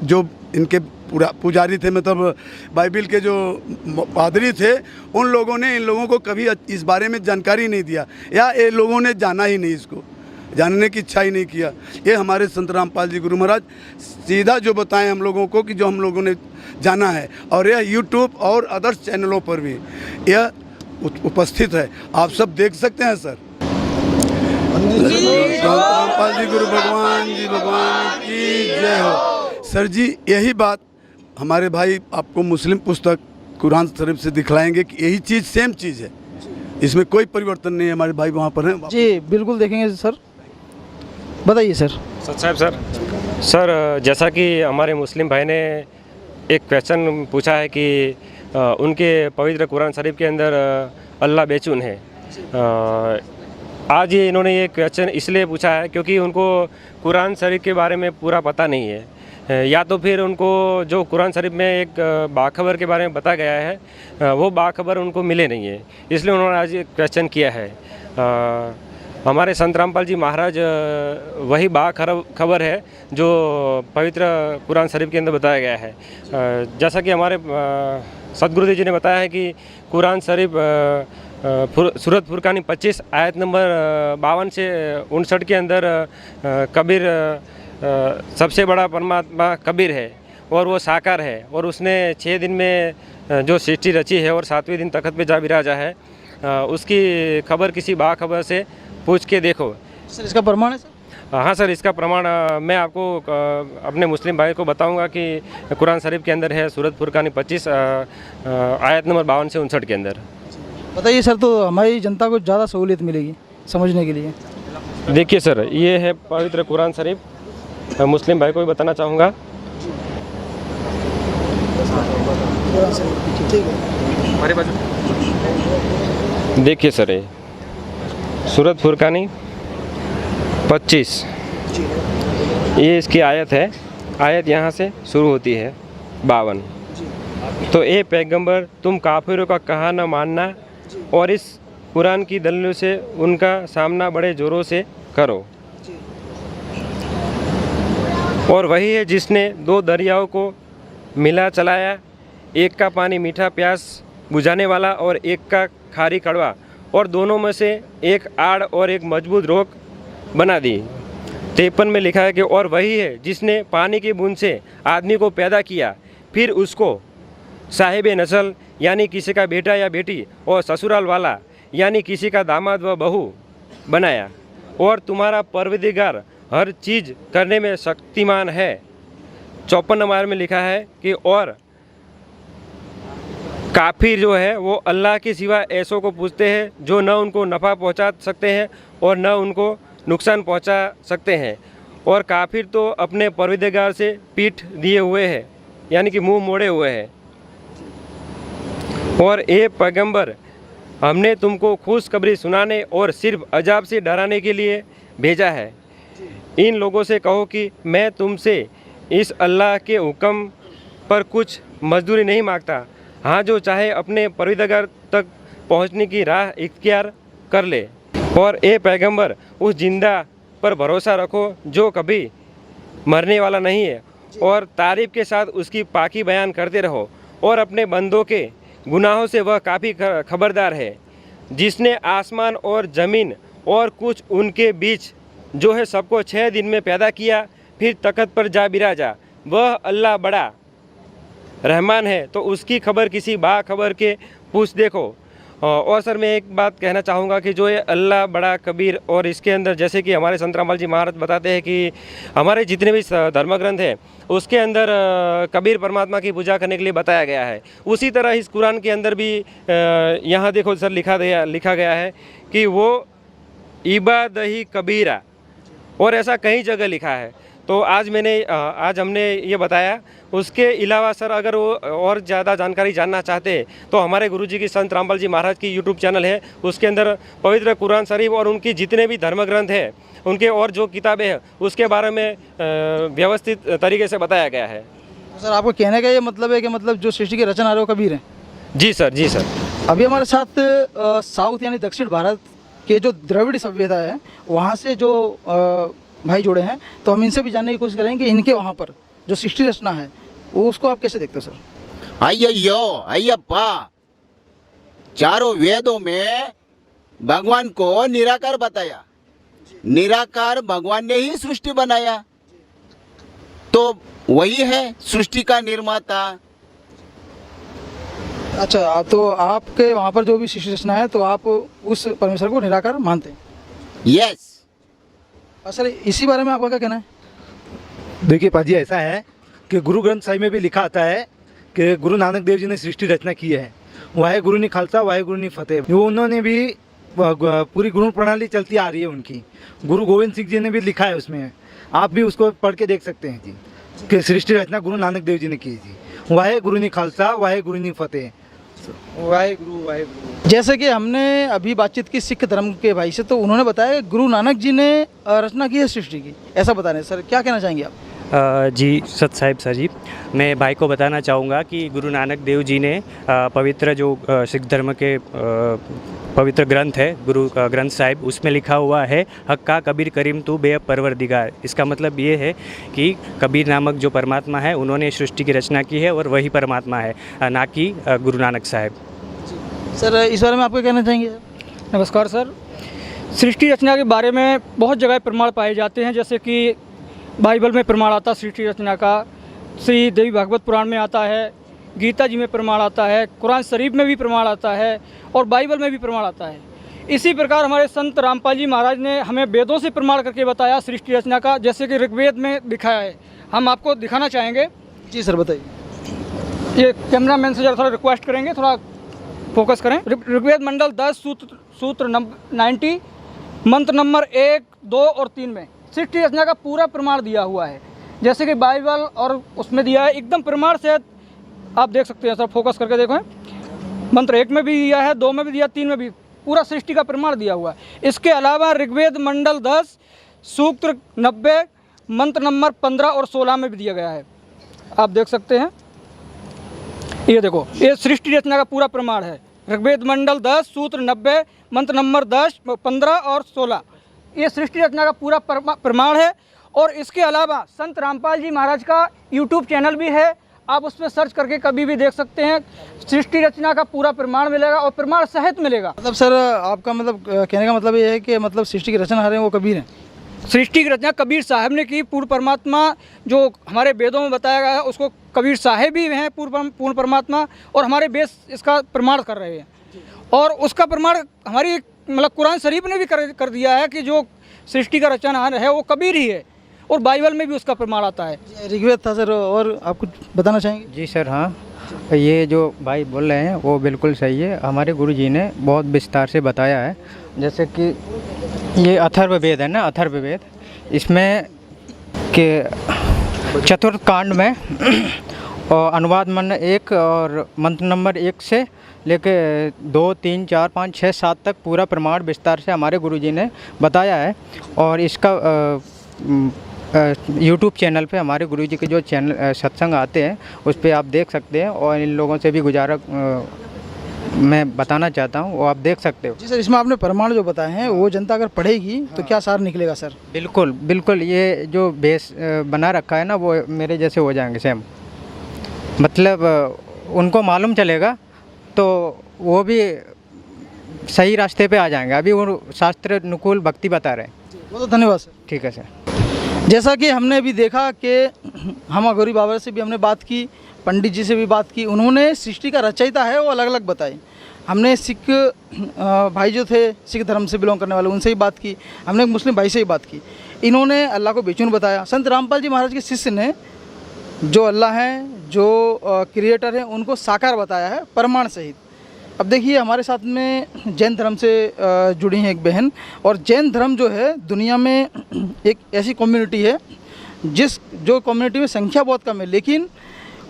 S9: जो इनके पुजारी थे, मतलब बाइबिल के जो पादरी थे, उन लोगों ने इन लोगों को कभी इस बारे में जानकारी नहीं दिया, या ये लोगों ने जाना ही नहीं, इसको जानने की इच्छा ही नहीं किया। ये हमारे संत रामपाल जी गुरु महाराज सीधा जो बताएं हम लोगों को कि जो हम लोगों ने जाना है, और यह यूट्यूब और अदर्स चैनलों पर भी यह उपस्थित है, आप सब देख सकते हैं सर। रामपाल जी गुरु भगवान की जय हो। सर जी यही बात हमारे भाई आपको मुस्लिम पुस्तक कुरान शरीफ से दिखलाएंगे कि यही चीज़ सेम चीज़ है, इसमें कोई परिवर्तन नहीं है। हमारे भाई वहाँ पर हैं
S5: जी, बिल्कुल देखेंगे सर, बताइए सर।
S10: साहब सर जैसा कि हमारे मुस्लिम भाई ने एक क्वेश्चन पूछा है कि उनके पवित्र कुरान शरीफ के अंदर अल्लाह बेचून है। आज ये इन्होंने ये क्वेश्चन इसलिए पूछा है क्योंकि उनको कुरान शरीफ के बारे में पूरा पता नहीं है, या तो फिर उनको जो कुरान शरीफ में एक बाखबर के बारे में बताया गया है वो बाखबर उनको मिले नहीं है, इसलिए उन्होंने आज ये क्वेश्चन किया है। हमारे संत रामपाल जी महाराज वही बाखबर है जो पवित्र कुरान शरीफ के अंदर बताया गया है। जैसा कि हमारे सदगुरुदेव जी ने बताया है कि कुरान शरीफ सूरत फुरकानी 25 आयत नंबर 52 से 59 के अंदर कबीर सबसे बड़ा परमात्मा कबीर है और वो साकार है, और उसने 6 दिन में जो सृष्टि रची है और 7वें दिन तख्त पे जा विराजा है, उसकी खबर किसी बाखबर से पूछ के देखो।
S5: सर इसका प्रमाण है सर?
S10: हाँ सर, इसका प्रमाण मैं आपको अपने मुस्लिम भाई को बताऊंगा कि कुरान शरीफ के अंदर है, सूरत फुरकानी 25 आयत नंबर 52 से 59 के अंदर।
S5: बताइए सर, तो हमारी जनता को ज़्यादा सहूलियत मिलेगी समझने के लिए।
S10: देखिए सर, ये है पवित्र कुरान शरीफ, मुस्लिम भाई को भी बताना चाहूँगा। देखिए सर, ये सूरत फुरकानी 25 ये इसकी आयत है। आयत यहाँ से शुरू होती है 52। तो ए पैगंबर, तुम काफिरों का कहा न मानना और इस कुरान की दलीलों से उनका सामना बड़े ज़ोरों से करो। और वही है जिसने 2 दरियाओं को मिला चलाया, एक का पानी मीठा प्यास बुझाने वाला और एक का खारी कड़वा, और दोनों में से एक आड़ और एक मजबूत रोक बना दी। 53 में लिखा है कि और वही है जिसने पानी की बूंद से आदमी को पैदा किया, फिर उसको साहिब नस्ल यानी किसी का बेटा या बेटी, और ससुराल वाला यानी किसी का दामाद व बहू बनाया। और तुम्हारा परवरदिगार हर चीज़ करने में शक्तिमान है। 54 नंबर में लिखा है कि और काफिर जो है वो अल्लाह के सिवा ऐसों को पूछते हैं जो न उनको नफ़ा पहुंचा सकते हैं और न उनको नुकसान पहुंचा सकते हैं, और काफिर तो अपने परवरदिगार से पीठ दिए हुए हैं, यानी कि मुंह मोड़े हुए हैं। और ए पैगंबर, हमने तुमको खुशखबरी सुनाने और सिर्फ अजाब से डराने के लिए भेजा है। इन लोगों से कहो कि मैं तुमसे इस अल्लाह के हुक्म पर कुछ मजदूरी नहीं मांगता। हाँ, जो चाहे अपने परवरदिगार तक पहुंचने की राह इख्तियार कर ले। और ए पैगंबर, उस जिंदा पर भरोसा रखो जो कभी मरने वाला नहीं है और तारीफ के साथ उसकी पाकी बयान करते रहो और अपने बंदों के गुनाहों से वह काफ़ी खबरदार है, जिसने आसमान और ज़मीन और कुछ उनके बीच जो है सबको 6 दिन में पैदा किया, फिर तख्त पर जा बिराजा। वह अल्लाह बड़ा रहमान है, तो उसकी खबर किसी बाखबर के पूछ देखो। और सर मैं एक बात कहना चाहूँगा कि जो ये अल्लाह बड़ा कबीर, और इसके अंदर जैसे कि हमारे संत रामपाल जी महाराज बताते हैं कि हमारे जितने भी धर्म ग्रंथ हैं उसके अंदर कबीर परमात्मा की पूजा करने के लिए बताया गया है। उसी तरह इस कुरान के अंदर भी यहाँ देखो सर लिखा गया है कि वो इबादही कबीरा, और ऐसा कई जगह लिखा है। तो आज हमने ये बताया। उसके अलावा सर अगर वो और ज़्यादा जानकारी जानना चाहते हैं तो हमारे गुरुजी की संत रामपाल जी महाराज की यूट्यूब चैनल है, उसके अंदर पवित्र कुरान शरीफ और उनकी जितने भी धर्म ग्रंथ हैं उनके और जो किताबें हैं उसके बारे में व्यवस्थित तरीके से बताया गया है।
S5: सर आपको कहने का ये मतलब है कि मतलब जो सृष्टि के रचना वो कबीर हैं?
S10: जी सर, जी सर।
S5: अभी हमारे साथ साउथ यानी दक्षिण भारत के जो द्रविड़ सभ्यता है वहाँ से जो भाई जुड़े हैं, तो हम इनसे भी जानने की कोशिश करेंगे कि इनके वहाँ पर जो सृष्टि रचना है वो उसको आप कैसे देखते हो सर?
S11: अय्यो अय्यप्पा, चारों वेदों में भगवान को निराकार बताया। निराकार भगवान ने ही सृष्टि बनाया, तो वही है सृष्टि का निर्माता।
S5: अच्छा, तो आपके वहाँ पर जो भी सृष्टि रचना है तो आप उस परमेश्वर को निराकार मानते हैं?
S11: यस।
S5: सर इसी बारे में आपका क्या कहना है?
S12: देखिए पाजी, ऐसा है कि गुरु ग्रंथ साहिब में भी लिखा आता है कि गुरु नानक देव जी ने सृष्टि रचना की है। वाहे गुरु नी खालसा वाहे गुरु नी फतेह। वो उन्होंने भी पूरी गुरु प्रणाली चलती आ रही है उनकी। गुरु गोविंद सिंह जी ने भी लिखा है उसमें, आप भी उसको पढ़ के देख सकते हैं जी, कि सृष्टि रचना गुरु नानक देव जी ने की थी। वाहे गुरु नी खालसा वाहे गुरु नी फतेह। वाहे गुरु।
S5: जैसे कि हमने अभी बातचीत की सिख धर्म के भाई से, तो उन्होंने बताया कि गुरु नानक जी ने रचना की है सृष्टि की, ऐसा बता रहे हैं। सर क्या कहना चाहेंगे आप?
S13: जी सत साहिब सर जी, मैं भाई को बताना चाहूँगा कि गुरु नानक देव जी ने पवित्र जो सिख धर्म के पवित्र ग्रंथ है गुरु ग्रंथ साहिब, उसमें लिखा हुआ है हक्का कबीर करीम तू बेअब परवरदिगार। इसका मतलब ये है कि कबीर नामक जो परमात्मा है उन्होंने सृष्टि की रचना की है और वही परमात्मा है, ना कि गुरु नानक साहिब।
S5: सर इस बारे में आपको कहना चाहेंगे?
S14: नमस्कार सर, सृष्टि रचना के बारे में बहुत जगह प्रमाण पाए जाते हैं, जैसे कि बाइबल में प्रमाण आता सृष्टि रचना का, श्री देवी भागवत पुराण में आता है, गीता जी में प्रमाण आता है, कुरान शरीफ में भी प्रमाण आता है और बाइबल में भी प्रमाण आता है। इसी प्रकार हमारे संत रामपाल जी महाराज ने हमें वेदों से प्रमाण करके बताया सृष्टि रचना का, जैसे कि ऋग्वेद में दिखाया है। हम आपको दिखाना चाहेंगे।
S5: जी सर बताइए।
S14: ये कैमरा मैन से थोड़ा रिक्वेस्ट करेंगे, थोड़ा फोकस करें। ऋग्वेद मंडल 10 सूत्र 90 मंत्र नंबर 1, 2 और 3 में सृष्टि रचना का पूरा प्रमाण दिया हुआ है, जैसे कि बाइबल और उसमें दिया है एकदम प्रमाण से। आप देख सकते हैं सर, फोकस करके देखो। मंत्र 1 में भी दिया है, 2 में भी दिया, 3 में भी पूरा सृष्टि का प्रमाण दिया हुआ है। इसके अलावा ऋग्वेद मंडल 10 सूत्र 90 मंत्र नंबर 15 और 16 में भी दिया गया है। आप देख सकते हैं, ये देखो, ये सृष्टि रचना का पूरा प्रमाण है। ऋग्वेद मंडल 10 सूत्र 90 मंत्र नंबर 10, 15 और 16, ये सृष्टि रचना का पूरा प्रमाण है। और इसके अलावा संत रामपाल जी महाराज का यूट्यूब चैनल भी है, आप उस पर सर्च करके कभी भी देख सकते हैं। सृष्टि रचना का पूरा प्रमाण मिलेगा और प्रमाण सहित मिलेगा।
S5: मतलब सर आपका मतलब कहने का मतलब ये है कि मतलब सृष्टि की रचना है वो कबीर हैं?
S14: सृष्टि की रचना कबीर साहब ने की। पूर्ण परमात्मा जो हमारे वेदों में बताया गया है उसको कबीर साहब भी हैं, पूर्ण परमात्मा, और हमारे वेद इसका प्रमाण कर रहे हैं। और उसका प्रमाण हमारी मतलब कुरान शरीफ ने भी कर दिया है कि जो सृष्टि का रचनहार है वो कबीर ही है, और बाइबल में भी उसका प्रमाण आता है।
S5: ऋग्वेद था सर, और आप कुछ बताना चाहेंगे?
S15: जी सर, हाँ, ये जो भाई बोल रहे हैं वो बिल्कुल सही है। हमारे गुरुजी ने बहुत विस्तार से बताया है, जैसे कि ये अथर्ववेद है ना, अथर्ववेद, इसमें के चतुर्थ कांड में और अनुवाद मंत्र 1 और मंत्र नंबर 1 से लेके 2, 3, 4, 5, 6, 7 तक पूरा प्रमाण विस्तार से हमारे गुरुजी ने बताया है। और इसका यूट्यूब चैनल पे हमारे गुरुजी के जो चैनल सत्संग आते हैं उस पे आप देख सकते हैं। और इन लोगों से भी मैं बताना चाहता हूँ, वो आप देख सकते हो।
S5: जी सर, इसमें आपने प्रमाण जो बताए हैं वो जनता अगर पढ़ेगी तो क्या सार निकलेगा सर?
S15: बिल्कुल बिल्कुल, ये जो बेस बना रखा है ना वो मेरे जैसे हो जाएंगे सेम, मतलब उनको मालूम चलेगा तो वो भी सही रास्ते पे आ जाएंगे। अभी वो शास्त्र अनुकूल भक्ति बता रहे हैं।
S5: बहुत धन्यवाद सर।
S15: ठीक है सर।
S5: जैसा कि हमने अभी देखा कि हम अघोरी बाबा से भी हमने बात की, पंडित जी से भी बात की, उन्होंने सृष्टि का रचयिता है वो अलग अलग बताई। हमने सिख भाई जो थे सिख धर्म से बिलोंग करने वाले उनसे ही बात की, हमने एक मुस्लिम भाई से ही बात की। इन्होंने अल्लाह को बेचैन बताया। संत रामपाल जी महाराज के शिष्य ने जो अल्लाह हैं, जो क्रिएटर हैं, उनको साकार बताया है प्रमाण सहित। अब देखिए हमारे साथ में जैन धर्म से जुड़ी हैं एक बहन, और जैन धर्म जो है दुनिया में एक ऐसी कम्युनिटी है जो कम्युनिटी में संख्या बहुत कम है, लेकिन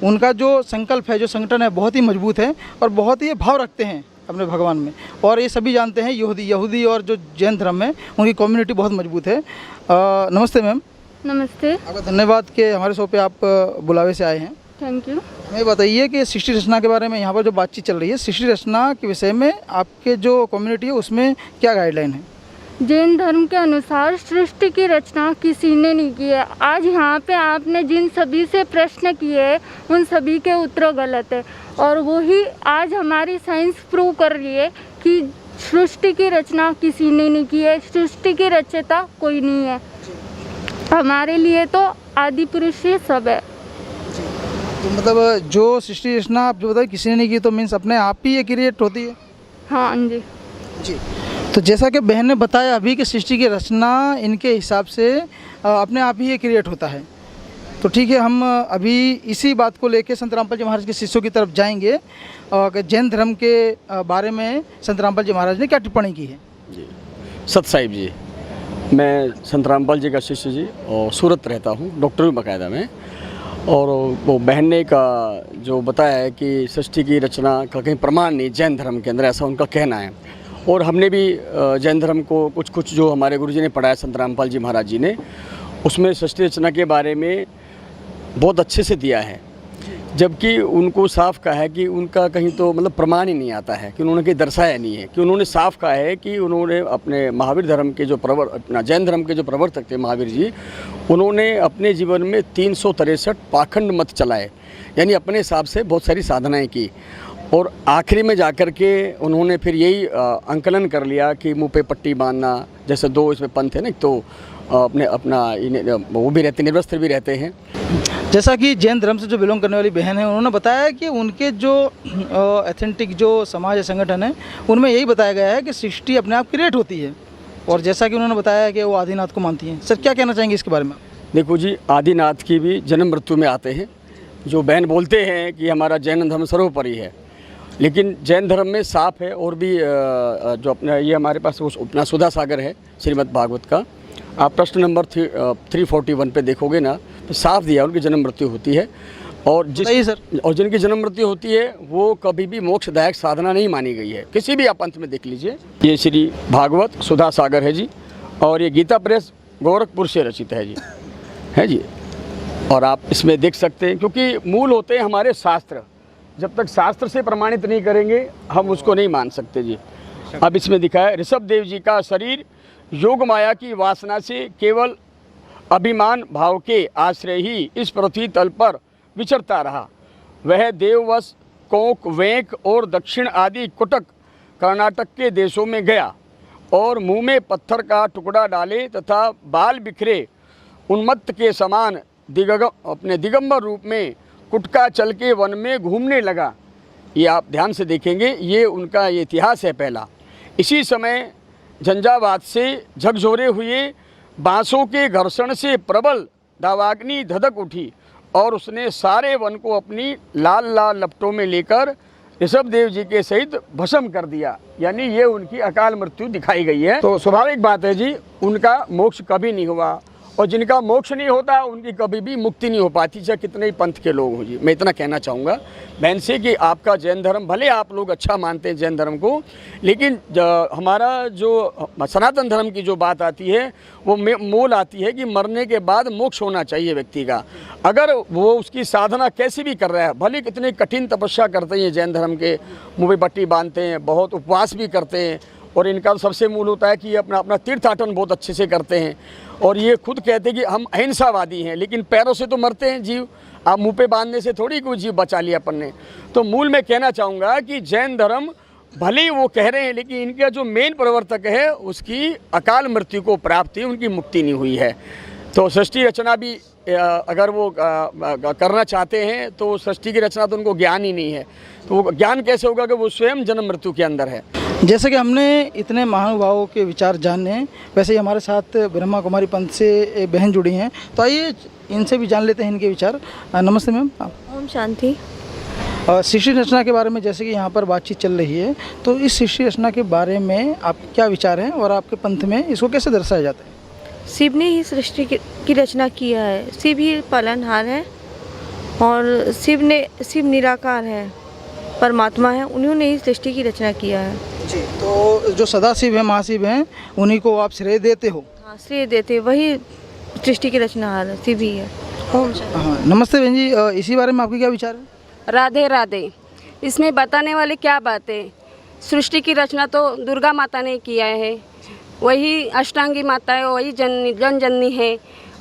S5: उनका जो संकल्प है, जो संगठन है, बहुत ही मजबूत है और बहुत ही भाव रखते हैं अपने भगवान में। और ये सभी जानते हैं यहूदी और जो जैन धर्म है उनकी कम्युनिटी बहुत मजबूत है। नमस्ते मैम।
S2: नमस्ते।
S5: आपका धन्यवाद कि हमारे शो पे आप बुलावे से आए हैं।
S2: Thank you.
S5: हमें बताइए कि सृष्टि रचना के बारे में यहाँ पर जो बातचीत चल रही है, सृष्टि रचना के विषय में आपके जो कम्युनिटी है उसमें क्या गाइडलाइन है?
S16: जैन धर्म के अनुसार सृष्टि की रचना किसी ने नहीं की है। आज यहाँ पे आपने जिन सभी से प्रश्न किए उन सभी के उत्तर गलत है, और वही आज हमारी साइंस प्रूव कर रही है कि सृष्टि की रचना किसी ने नहीं की है। सृष्टि की रचयिता कोई नहीं है। हमारे लिए तो आदि पुरुष ही सब है।
S5: तो मतलब जो सृष्टि रचना आप जो बताए किसी ने नहीं की, तो मीन्स अपने आप ही ये क्रिएट होती है?
S16: हाँ जी।
S5: जी, तो जैसा कि बहन ने बताया अभी कि सृष्टि की रचना इनके हिसाब से अपने आप ही ये क्रिएट होता है। तो ठीक है, हम अभी इसी बात को लेकर संत रामपाल जी महाराज के शिष्यों की तरफ जाएंगे कि जैन धर्म के बारे में संत रामपाल जी महाराज ने क्या टिप्पणी की है।
S17: जी, सत साहिब जी, मैं संत रामपाल जी का शिष्य जी और सूरत रहता हूँ, डॉक्टर भी बाकायदा में। और वो बहन ने का जो बताया है कि सृष्टि की रचना का कहीं प्रमाण नहीं जैन धर्म के अंदर, ऐसा उनका कहना है। और हमने भी जैन धर्म को कुछ जो हमारे गुरुजी ने पढ़ाया संत रामपाल जी महाराज जी ने, उसमें सृष्टि रचना के बारे में बहुत अच्छे से दिया है, जबकि उनको साफ कहा है कि उनका कहीं तो मतलब प्रमाण ही नहीं आता है, कि उन्होंने कहीं दर्शाया नहीं है। कि उन्होंने साफ कहा है कि उन्होंने अपने महावीर धर्म के जो अपना जैन धर्म के जो प्रवर्तक थे महावीर जी, उन्होंने अपने जीवन में 363 पाखंड मत चलाए, यानी अपने हिसाब से बहुत सारी साधनाएं की। और आखिरी में जाकर के उन्होंने फिर यही अंकलन कर लिया कि मुँह पे पट्टी बांधना, जैसे दो इसमें पंथ है ना, तो अपना वो भी रहते, निर्वस्त्र भी रहते हैं।
S5: जैसा कि जैन धर्म से जो बिलोंग करने वाली बहन है, उन्होंने बताया कि उनके जो एथेंटिक जो समाज संगठन है उनमें यही बताया गया है कि सृष्टि अपने आप क्रिएट होती है। और जैसा कि उन्होंने बताया कि वो आदिनाथ को मानती हैं। सर क्या कहना चाहेंगे इसके बारे में?
S17: देखो जी, आदिनाथ की भी जन्म मृत्यु में आते हैं। जो बहन बोलते हैं कि हमारा जैन धर्म सर्वोपरि है, लेकिन जैन धर्म में साफ है। और भी जो अपना ये हमारे पास अपना सुधा सागर है श्रीमद् भागवत का, आप प्रश्न नंबर 341 पे देखोगे ना, तो साफ दिया उनकी जन्म मृत्यु होती है। और और जिनकी जन्म मृत्यु होती है वो कभी भी मोक्षदायक साधना नहीं मानी गई है, किसी भी आप पंथ में देख लीजिए। ये श्री भागवत सुधा सागर है जी, और ये गीता प्रेस गोरखपुर से रचित है जी, है जी। और आप इसमें देख सकते हैं, क्योंकि मूल होते हैं हमारे शास्त्र। जब तक शास्त्र से प्रमाणित नहीं करेंगे हम उसको नहीं मान सकते जी। अब इसमें दिखा है, ऋषभ देव जी का शरीर योग माया की वासना से केवल अभिमान भाव के आश्रय ही इस पृथ्वी तल पर विचरता रहा। वह देववश, कोंक, वेंक और दक्षिण आदि कुटक कर्नाटक के देशों में गया और मुंह में पत्थर का टुकड़ा डाले तथा बाल बिखरे उन्मत्त के समान अपने दिगंबर रूप में कुटका चल के वन में घूमने लगा। ये आप ध्यान से देखेंगे, ये उनका ये इतिहास है पहला। इसी समय झंझावात से झकझोरे हुए बांसों के घर्षण से प्रबल दावाग्नि धधक उठी और उसने सारे वन को अपनी लाल लाल लपटों में लेकर ऋषभ देव जी के सहित भस्म कर दिया। यानी ये उनकी अकाल मृत्यु दिखाई गई है। तो स्वाभाविक बात है जी, उनका मोक्ष कभी नहीं हुआ। और जिनका मोक्ष नहीं होता उनकी कभी भी मुक्ति नहीं हो पाती, चाहे कितने ही पंथ के लोग हो जी। मैं इतना कहना चाहूँगा बहन से कि आपका जैन धर्म, भले आप लोग अच्छा मानते हैं जैन धर्म को, लेकिन हमारा जो सनातन धर्म की जो बात आती है वो मूल आती है कि मरने के बाद मोक्ष होना चाहिए व्यक्ति का। अगर वो उसकी साधना कैसी भी कर रहा है, भले कितनी कठिन तपस्या करते हैं जैन धर्म के, मुँह पे पट्टी बांधते हैं, बहुत उपवास भी करते हैं, और इनका सबसे मूल होता है कि ये अपना तीर्थाटन बहुत अच्छे से करते हैं, और ये खुद कहते हैं कि हम अहिंसावादी हैं, लेकिन पैरों से तो मरते हैं जीव। आप मुंह पे बांधने से थोड़ी कोई जीव बचा लिया अपन ने। तो मूल में कहना चाहूँगा कि जैन धर्म भले ही वो कह रहे हैं, लेकिन इनका जो मेन प्रवर्तक है उसकी अकाल मृत्यु को प्राप्त हुई, उनकी मुक्ति नहीं हुई है। तो सृष्टि रचना भी अगर वो करना चाहते हैं तो सृष्टि की रचना तो उनको ज्ञान ही नहीं है, तो वो ज्ञान कैसे होगा कि वो स्वयं जन्म मृत्यु के अंदर है।
S5: जैसे कि हमने इतने महानुभावों के विचार जाने, वैसे ही हमारे साथ ब्रह्मा कुमारी पंथ से एक बहन जुड़ी हैं, तो आइए इनसे भी जान लेते हैं इनके विचार। नमस्ते मैम।
S2: ओम शांति।
S5: सृष्टि रचना के बारे में जैसे कि यहाँ पर बातचीत चल रही है, तो इस सृष्टि रचना के बारे में आप क्या विचार हैं और आपके पंथ में इसको कैसे दर्शाया जाता है?
S2: शिव ने ही सृष्टि की रचना किया है। शिव ही पालनहार है और शिव निराकार है, परमात्मा है, उन्होंने ही सृष्टि की रचना किया है
S5: जी। तो जो सदाशिव है, महाशिव हैं, उन्हीं को आप श्रेय देते हो?
S2: हाँ, श्रेय देते, वही सृष्टि की रचनाहार है, शिव ही है।
S5: हाँ, नमस्ते बहन जी, इसी बारे में आपके क्या विचार है?
S2: राधे राधे। इसमें बताने वाली क्या बात है? सृष्टि की रचना तो दुर्गा माता ने किया है, वही अष्टांगी माता है, वही जननी है,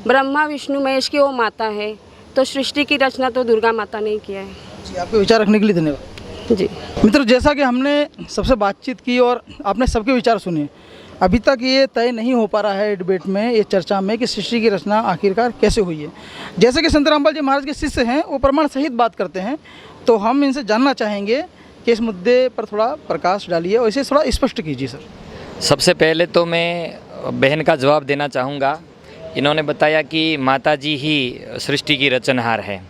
S2: ब्रह्मा विष्णु महेश की वो माता है, तो सृष्टि की रचना तो दुर्गा माता ने किया है
S5: जी। आपके विचार रखने के लिए धन्यवाद जी। मित्रों, जैसा कि हमने सबसे बातचीत की और आपने सबके विचार सुने, अभी तक ये तय नहीं हो पा रहा है डिबेट में, ये चर्चा में, कि सृष्टि की रचना आखिरकार कैसे हुई है। जैसे कि संत रामपाल जी महाराज के शिष्य हैं, वो प्रमाण सहित बात करते हैं, तो हम इनसे जानना चाहेंगे कि इस मुद्दे पर थोड़ा प्रकाश डालिए और इसे थोड़ा स्पष्ट कीजिए सर।
S7: सबसे पहले तो मैं बहन का जवाब देना चाहूँगा। इन्होंने बताया कि माता जी ही सृष्टि की रचनहार है,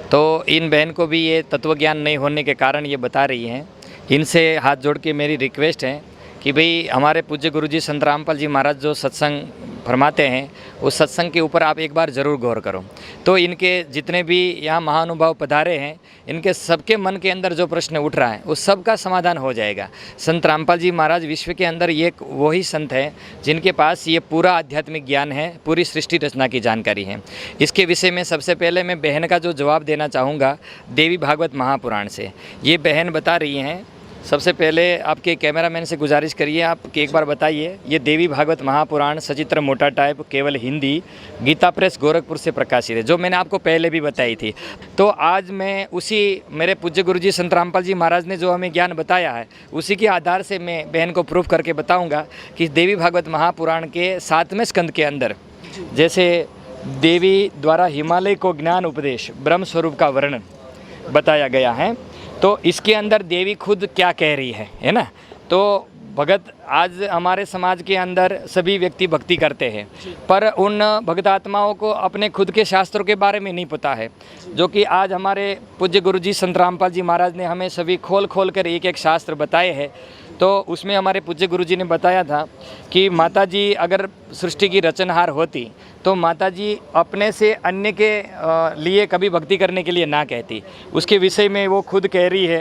S7: तो इन बहन को भी ये तत्वज्ञान नहीं होने के कारण ये बता रही हैं। इनसे हाथ जोड़ के मेरी रिक्वेस्ट है कि भाई हमारे पूज्य गुरुजी संत रामपाल जी महाराज जो सत्संग फरमाते हैं, उस सत्संग के ऊपर आप एक बार ज़रूर गौर करो, तो इनके जितने भी यहाँ महानुभाव पधारे हैं, इनके सबके मन के अंदर जो प्रश्न उठ रहा है उस सब का समाधान हो जाएगा। संत रामपाल जी महाराज विश्व के अंदर ये वही संत हैं जिनके पास ये पूरा आध्यात्मिक ज्ञान है, पूरी सृष्टि रचना की जानकारी है। इसके विषय में सबसे पहले मैं बहन का जो जवाब देना चाहूँगा देवी भागवत महापुराण से। ये बहन बता रही हैं, सबसे पहले आपके कैमरामैन से गुजारिश करिए, आप एक बार बताइए, ये देवी भागवत महापुराण सचित्र मोटा टाइप केवल हिंदी गीता प्रेस गोरखपुर से प्रकाशित है, जो मैंने आपको पहले भी बताई थी। तो आज मैं उसी मेरे पूज्य गुरुजी संत रामपाल जी महाराज ने जो हमें ज्ञान बताया है, उसी के आधार से मैं बहन को प्रूफ करके बताऊंगा कि देवी भागवत महापुराण के 7वें स्कंद के अंदर जैसे देवी द्वारा हिमालय को ज्ञान उपदेश ब्रह्म स्वरूप का वर्णन बताया गया है, तो इसके अंदर देवी खुद क्या कह रही है ना। तो भगत आज हमारे समाज के अंदर सभी व्यक्ति भक्ति करते हैं, पर उन भगत आत्माओं को अपने खुद के शास्त्रों के बारे में नहीं पता है, जो कि आज हमारे पूज्य गुरुजी संत रामपाल जी महाराज ने हमें सभी खोल खोल कर एक एक शास्त्र बताए हैं। तो उसमें हमारे पूज्य गुरुजी ने बताया था कि माता जी अगर सृष्टि की रचनहार होती तो माता जी अपने से अन्य के लिए कभी भक्ति करने के लिए ना कहती। उसके विषय में वो खुद कह रही है,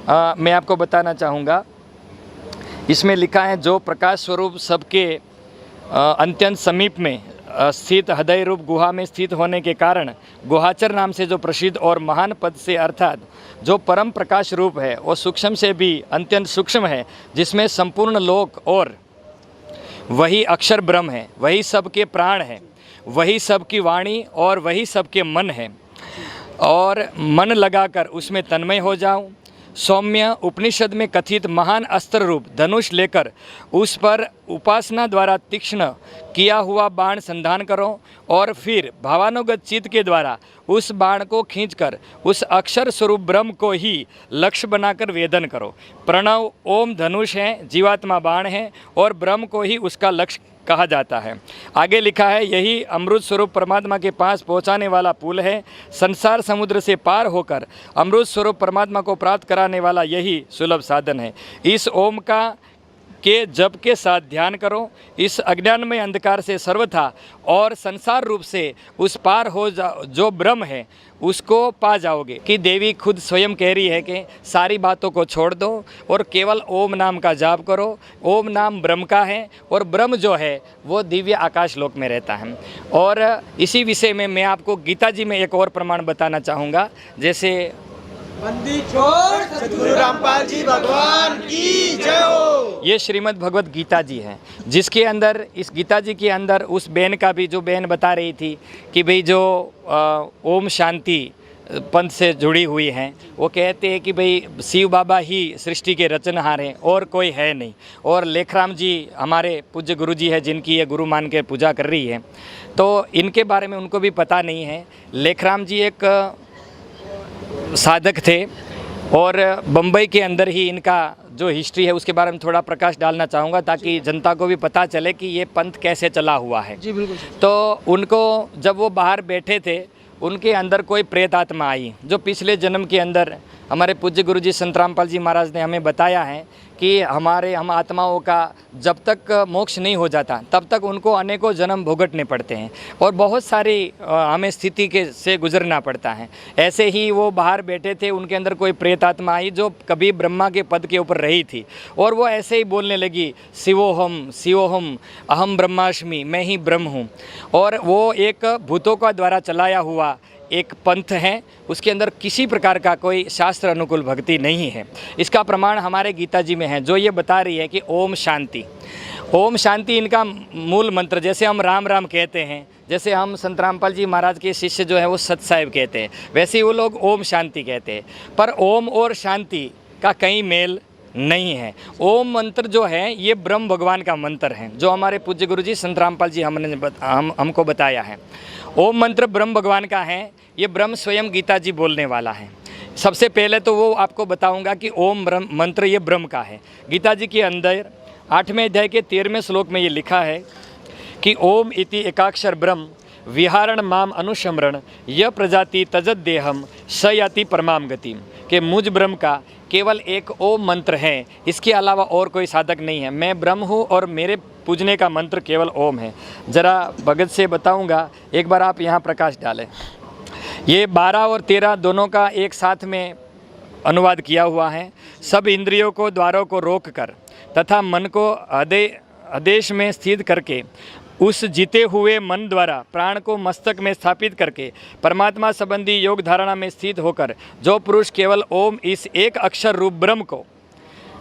S7: मैं आपको बताना चाहूँगा। इसमें लिखा है, जो प्रकाश स्वरूप सबके अत्यंत समीप में स्थित हृदय रूप गुहा में स्थित होने के कारण गुहाचर नाम से जो प्रसिद्ध और महान पद से, अर्थात जो परम प्रकाश रूप है, वो सूक्ष्म से भी अत्यंत सूक्ष्म है, जिसमें संपूर्ण लोक और वही अक्षर ब्रह्म है, वही सबके प्राण है, वही सबकी वाणी और वही सबके मन है, और मन लगाकर उसमें तन्मय हो जाऊं। सौम्य उपनिषद में कथित महान अस्त्र रूप धनुष लेकर उस पर उपासना द्वारा तीक्ष्ण किया हुआ बाण संधान करो, और फिर भावानुगत चित्त के द्वारा उस बाण को खींचकर उस अक्षर स्वरूप ब्रह्म को ही लक्ष्य बनाकर वेदन करो। प्रणव ओम धनुष है, जीवात्मा बाण है, और ब्रह्म को ही उसका लक्ष्य कहा जाता है। आगे लिखा है, यही अमृत स्वरूप परमात्मा के पास पहुंचाने वाला पुल है। संसार समुद्र से पार होकर अमृत स्वरूप परमात्मा को प्राप्त कराने वाला यही सुलभ साधन है। इस ओम का के जप के साथ ध्यान करो, इस अज्ञानमय अंधकार से सर्वथा और संसार रूप से उस पार हो जो ब्रह्म है उसको पा जाओगे। कि देवी खुद स्वयं कह रही है कि सारी बातों को छोड़ दो और केवल ओम नाम का जाप करो। ओम नाम ब्रह्म का है और ब्रह्म जो है वो दिव्य आकाश लोक में रहता है। और इसी विषय में मैं आपको गीता जी में एक और प्रमाण बताना चाहूँगा। जैसे
S11: बंदी छोड़ सद्गुरु रामपाल जी भगवान की जय हो।
S7: ये श्रीमद् भगवत गीता जी है, जिसके अंदर इस गीता जी के अंदर उस बहन का भी, जो बहन बता रही थी कि भाई जो ओम शांति पंथ से जुड़ी हुई हैं, वो कहते हैं कि भाई शिव बाबा ही सृष्टि के रचनहार हैं और कोई है नहीं। और लेखराम जी हमारे पूज्य गुरु जी है, जिनकी ये गुरु मान के पूजा कर रही है, तो इनके बारे में उनको भी पता नहीं है। लेखराम जी एक साधक थे और बम्बई के अंदर ही इनका जो हिस्ट्री है उसके बारे में थोड़ा प्रकाश डालना चाहूँगा, ताकि जनता को भी पता चले कि ये पंथ कैसे चला हुआ है।
S5: जी बिल्कुल।
S7: तो उनको जब वो बाहर बैठे थे, उनके अंदर कोई प्रेत आत्मा आई, जो पिछले जन्म के अंदर हमारे पूज्य गुरु जी संत रामपाल जी महाराज ने हमें बताया है कि हम आत्माओं का जब तक मोक्ष नहीं हो जाता तब तक उनको अनेकों जन्म भुगतने पड़ते हैं और बहुत सारी हमें स्थिति से गुजरना पड़ता है। ऐसे ही वो बाहर बैठे थे, उनके अंदर कोई प्रेत आत्मा आई जो कभी ब्रह्मा के पद के ऊपर रही थी और वो ऐसे ही बोलने लगी, शिवोहम शिवोहम अहम ब्रह्मास्मि, मैं ही ब्रह्म हूँ। और वो एक भूतों का द्वारा चलाया हुआ एक पंथ है, उसके अंदर किसी प्रकार का कोई शास्त्र अनुकूल भक्ति नहीं है। इसका प्रमाण हमारे गीता जी में है, जो ये बता रही है कि ओम शांति। ओम शांति इनका मूल मंत्र। जैसे हम राम राम कहते हैं, जैसे हम संत रामपाल जी महाराज के शिष्य जो है वो सत साहिब कहते हैं, वैसे ही वो लोग ओम शांति कहते हैं। पर ओम और शांति का कहीं मेल नहीं है। ओम मंत्र जो है ये ब्रह्म भगवान का मंत्र है, जो हमारे पूज्य गुरु जी संत रामपाल जी हमको बताया है। ओम मंत्र ब्रह्म भगवान का है, ये ब्रह्म स्वयं गीता जी बोलने वाला है। सबसे पहले तो वो आपको बताऊंगा कि ओम मंत्र ये ब्रह्म का है। गीता जी के अंदर 8वें अध्याय के 13वें श्लोक में ये लिखा है कि ओम इति एकाक्षर ब्रह्म विहारण माम अनुशमरण य प्रजाति तजत देहम स याति परमाम गतिम। कि मुझ ब्रह्म का केवल एक ओम मंत्र है, इसके अलावा और कोई साधक नहीं है। मैं ब्रह्म हूँ और मेरे पूजने का मंत्र केवल ओम है। ज़रा भगत से बताऊंगा, एक बार आप यहाँ प्रकाश डालें। ये 12 और 13 दोनों का एक साथ में अनुवाद किया हुआ है। सब इंद्रियों को द्वारों को रोक कर तथा मन को आदेश में स्थित करके उस जीते हुए मन द्वारा प्राण को मस्तक में स्थापित करके परमात्मा संबंधी योग धारणा में स्थित होकर जो पुरुष केवल ओम इस एक अक्षर रूप ब्रह्म को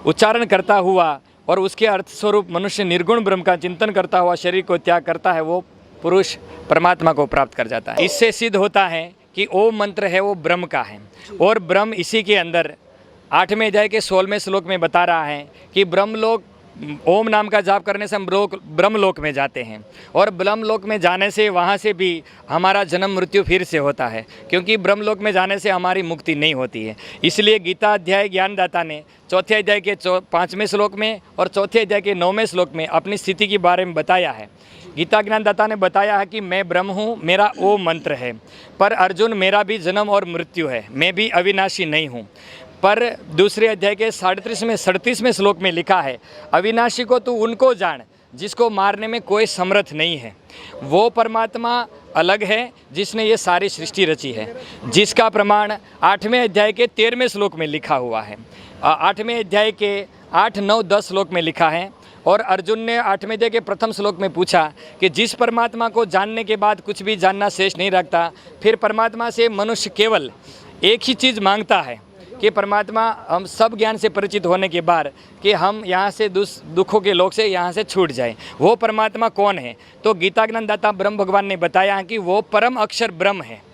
S7: उच्चारण करता हुआ और उसके अर्थ स्वरूप मनुष्य निर्गुण ब्रह्म का चिंतन करता हुआ शरीर को त्याग करता है, वो पुरुष परमात्मा को प्राप्त कर जाता है। इससे सिद्ध होता है कि ओम मंत्र है वो ब्रह्म का है और ब्रह्म इसी के अंदर 8वें अध्याय के 16वें श्लोक में बता रहा है कि ब्रह्मलोक, ओम नाम का जाप करने से हम ब्रह्मलोक में जाते हैं और ब्रह्मलोक में जाने से वहाँ से भी हमारा जन्म मृत्यु फिर से होता है, क्योंकि ब्रह्मलोक में जाने से हमारी मुक्ति नहीं होती है। इसलिए गीता अध्याय ज्ञानदाता ने 4थे अध्याय के 5वें श्लोक में और 4थे अध्याय के 9वें श्लोक में अपनी स्थिति के बारे में बताया है। गीता ज्ञानदाता ने बताया है कि मैं ब्रह्म हूँ, मेरा ओम मंत्र है, पर अर्जुन मेरा भी जन्म और मृत्यु है, मैं भी अविनाशी नहीं हूँ। पर दूसरे अध्याय के 37वें श्लोक में लिखा है, अविनाशी को तू उनको जान जिसको मारने में कोई समर्थ नहीं है। वो परमात्मा अलग है जिसने ये सारी सृष्टि रची है, जिसका प्रमाण 8वें अध्याय के 13वें श्लोक में लिखा हुआ है। 8वें अध्याय के 8, 9, 10 श्लोक में लिखा है। और अर्जुन ने 8वें अध्याय के प्रथम श्लोक में पूछा कि जिस परमात्मा को जानने के बाद कुछ भी जानना शेष नहीं रखता, फिर परमात्मा से मनुष्य केवल एक ही चीज़ मांगता है कि परमात्मा हम सब ज्ञान से परिचित होने के बाद कि हम यहाँ से दुखों के लोक से यहाँ से छूट जाए, वो परमात्मा कौन है? तो गीता ज्ञानदाता ब्रह्म भगवान ने बताया है कि वो परम अक्षर ब्रह्म है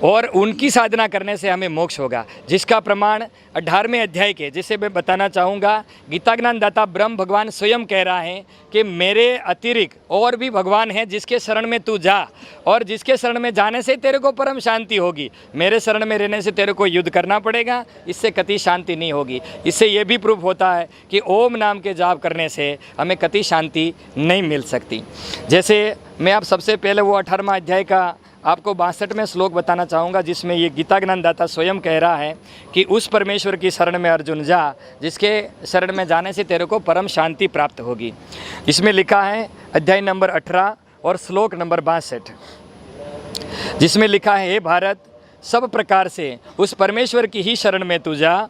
S7: और उनकी साधना करने से हमें मोक्ष होगा, जिसका प्रमाण 18वें अध्याय के, जिसे मैं बताना चाहूँगा, गीता ज्ञानदाता ब्रह्म भगवान स्वयं कह रहा है कि मेरे अतिरिक्त और भी भगवान हैं जिसके शरण में तू जा और जिसके शरण में जाने से तेरे को परम शांति होगी। मेरे शरण में रहने से तेरे को युद्ध करना पड़ेगा, इससे कति शांति नहीं होगी। इससे ये भी प्रूफ होता है कि ओम नाम के जाप करने से हमें कति शांति नहीं मिल सकती। जैसे मैं आप सबसे पहले वो 18वां अध्याय का आपको 62वें श्लोक बताना चाहूँगा, जिसमें ये गीता ज्ञानदाता स्वयं कह रहा है कि उस परमेश्वर की शरण में अर्जुन जा, जिसके शरण में जाने से तेरे को परम शांति प्राप्त होगी। इसमें लिखा है अध्याय नंबर 18 और श्लोक नंबर 62, जिसमें लिखा है, हे भारत, सब प्रकार से उस परमेश्वर की ही शरण में तू जा,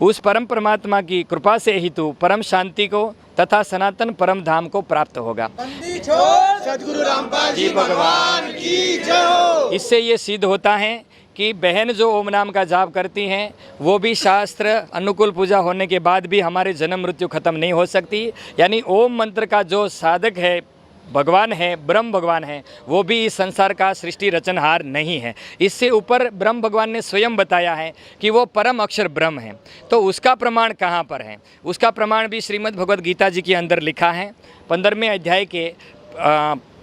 S7: उस परम परमात्मा की कृपा से ही तू परम शांति को तथा सनातन परम धाम को प्राप्त होगा।
S11: सद्गुरु रामपाल जी भगवान की जय हो।
S7: इससे ये सिद्ध होता है कि बहन जो ओम नाम का जाप करती हैं वो भी शास्त्र अनुकूल पूजा होने के बाद भी हमारे जन्म मृत्यु खत्म नहीं हो सकती। यानी ओम मंत्र का जो साधक है, भगवान है, ब्रह्म भगवान है, वो भी इस संसार का सृष्टि रचनहार नहीं है। इससे ऊपर ब्रह्म भगवान ने स्वयं बताया है कि वो परम अक्षर ब्रह्म है। तो उसका प्रमाण कहाँ पर है? उसका प्रमाण भी श्रीमद् भगवद गीता जी के अंदर लिखा है। 15वें अध्याय के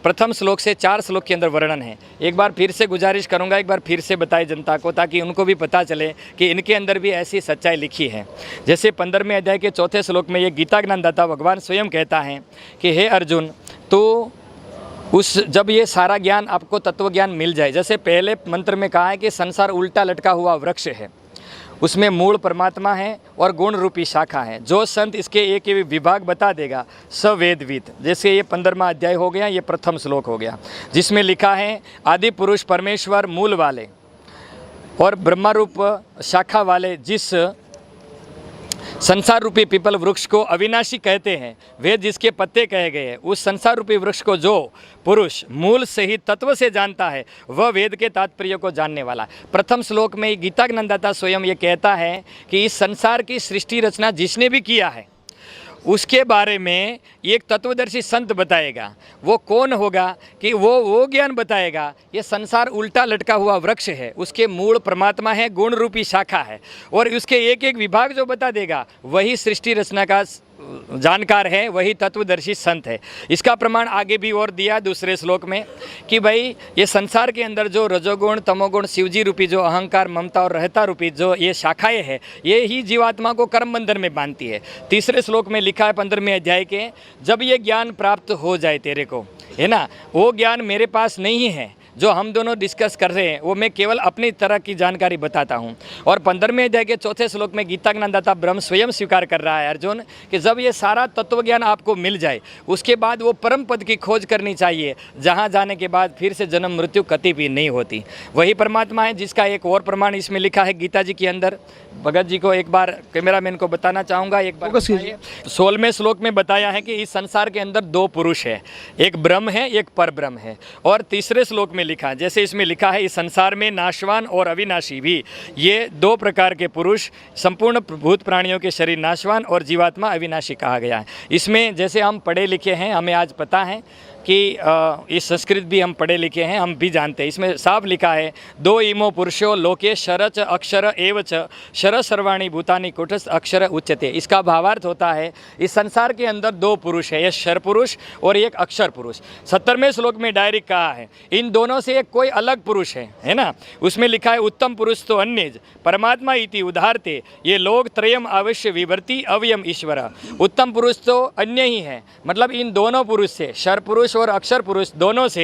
S7: प्रथम श्लोक से 4 श्लोक के अंदर वर्णन है। एक बार फिर से गुजारिश करूंगा, एक बार फिर से बताए जनता को, ताकि उनको भी पता चले कि इनके अंदर भी ऐसी सच्चाई लिखी है। जैसे 15वें अध्याय के 4थे श्लोक में ये गीता ज्ञानदाता भगवान स्वयं कहता है कि हे अर्जुन, तो जब ये सारा ज्ञान आपको तत्व ज्ञान मिल जाए, जैसे पहले मंत्र में कहा है कि संसार उल्टा लटका हुआ वृक्ष है, उसमें मूल परमात्मा है और गुण रूपी शाखा है। जो संत इसके एक विभाग बता देगा स वेदविद। जैसे ये 15वां अध्याय हो गया, ये प्रथम श्लोक हो गया, जिसमें लिखा है आदि पुरुष परमेश्वर मूल वाले और ब्रह्मा रूप शाखा वाले जिस संसार रूपी पीपल वृक्ष को अविनाशी कहते हैं, वेद जिसके पत्ते कहे गए हैं, उस संसार रूपी वृक्ष को जो पुरुष मूल सहित तत्व से जानता है वह वेद के तात्पर्य को जानने वाला है। प्रथम श्लोक में गीता ज्ञानदाता स्वयं ये कहता है कि इस संसार की सृष्टि रचना जिसने भी किया है उसके बारे में एक तत्वदर्शी संत बताएगा। वो कौन होगा कि वो ज्ञान बताएगा। ये संसार उल्टा लटका हुआ वृक्ष है, उसके मूल परमात्मा है, गुण रूपी शाखा है, और उसके एक एक विभाग जो बता देगा वही सृष्टि रचना का जानकार है, वही तत्वदर्शी संत है। इसका प्रमाण आगे भी और दिया दूसरे श्लोक में कि भाई ये संसार के अंदर जो रजोगुण तमोगुण शिवजी रूपी जो अहंकार ममता और रहता रूपी जो ये शाखाएं है, ये ही जीवात्मा को कर्म बंधन में बांधती है। तीसरे श्लोक में लिखा है 15वें अध्याय के, जब ये ज्ञान प्राप्त हो जाए तेरे को, है ना, वो ज्ञान मेरे पास नहीं है जो हम दोनों डिस्कस कर रहे हैं, वो मैं केवल अपनी तरह की जानकारी बताता हूँ। और 15वें अध्याय के 4थे श्लोक में गीता ज्ञानदाता ब्रह्म स्वयं स्वीकार कर रहा है अर्जुन कि जब ये सारा तत्व ज्ञान आपको मिल जाए उसके बाद वो परम पद की खोज करनी चाहिए, जहाँ जाने के बाद फिर से जन्म मृत्यु कति भी नहीं होती। वही परमात्मा है जिसका एक और प्रमाण इसमें लिखा है गीता जी के अंदर। भगत जी को एक बार कैमरामैन को बताना चाहूँगा, एक बार 16वें श्लोक में बताया है कि इस संसार के अंदर 2 पुरुष है, एक ब्रह्म है, एक पर ब्रह्म है। और तीसरे श्लोक में लिखा, जैसे इसमें लिखा है, इस संसार में नाशवान और अविनाशी भी ये 2 प्रकार के पुरुष, संपूर्ण भूत प्राणियों के शरीर नाशवान और जीवात्मा अविनाशी कहा गया है। इसमें जैसे हम पढ़े लिखे हैं, हमें आज पता है कि इस संस्कृत भी हम पढ़े लिखे हैं, हम भी जानते हैं। इसमें साफ लिखा है 2 इमो पुरुषो लोके शरच अक्षर एवच शर सर्वाणी भूतानि कुटस्थ अक्षर उच्यते। इसका भावार्थ होता है इस संसार के अंदर 2 पुरुष है, एक शर पुरुष और एक अक्षर पुरुष। 70वें श्लोक में डायरेक्ट कहा है इन दोनों से एक कोई अलग पुरुष है ना। उसमें लिखा है उत्तम पुरुष तो अन्य परमात्मा इति उदाहरते ये लोग त्रयम अवश्य विवर्ति अवयम ईश्वर। उत्तम पुरुष तो अन्य ही है, मतलब इन दोनों पुरुष से, शर पुरुष और अक्षर पुरुष दोनों से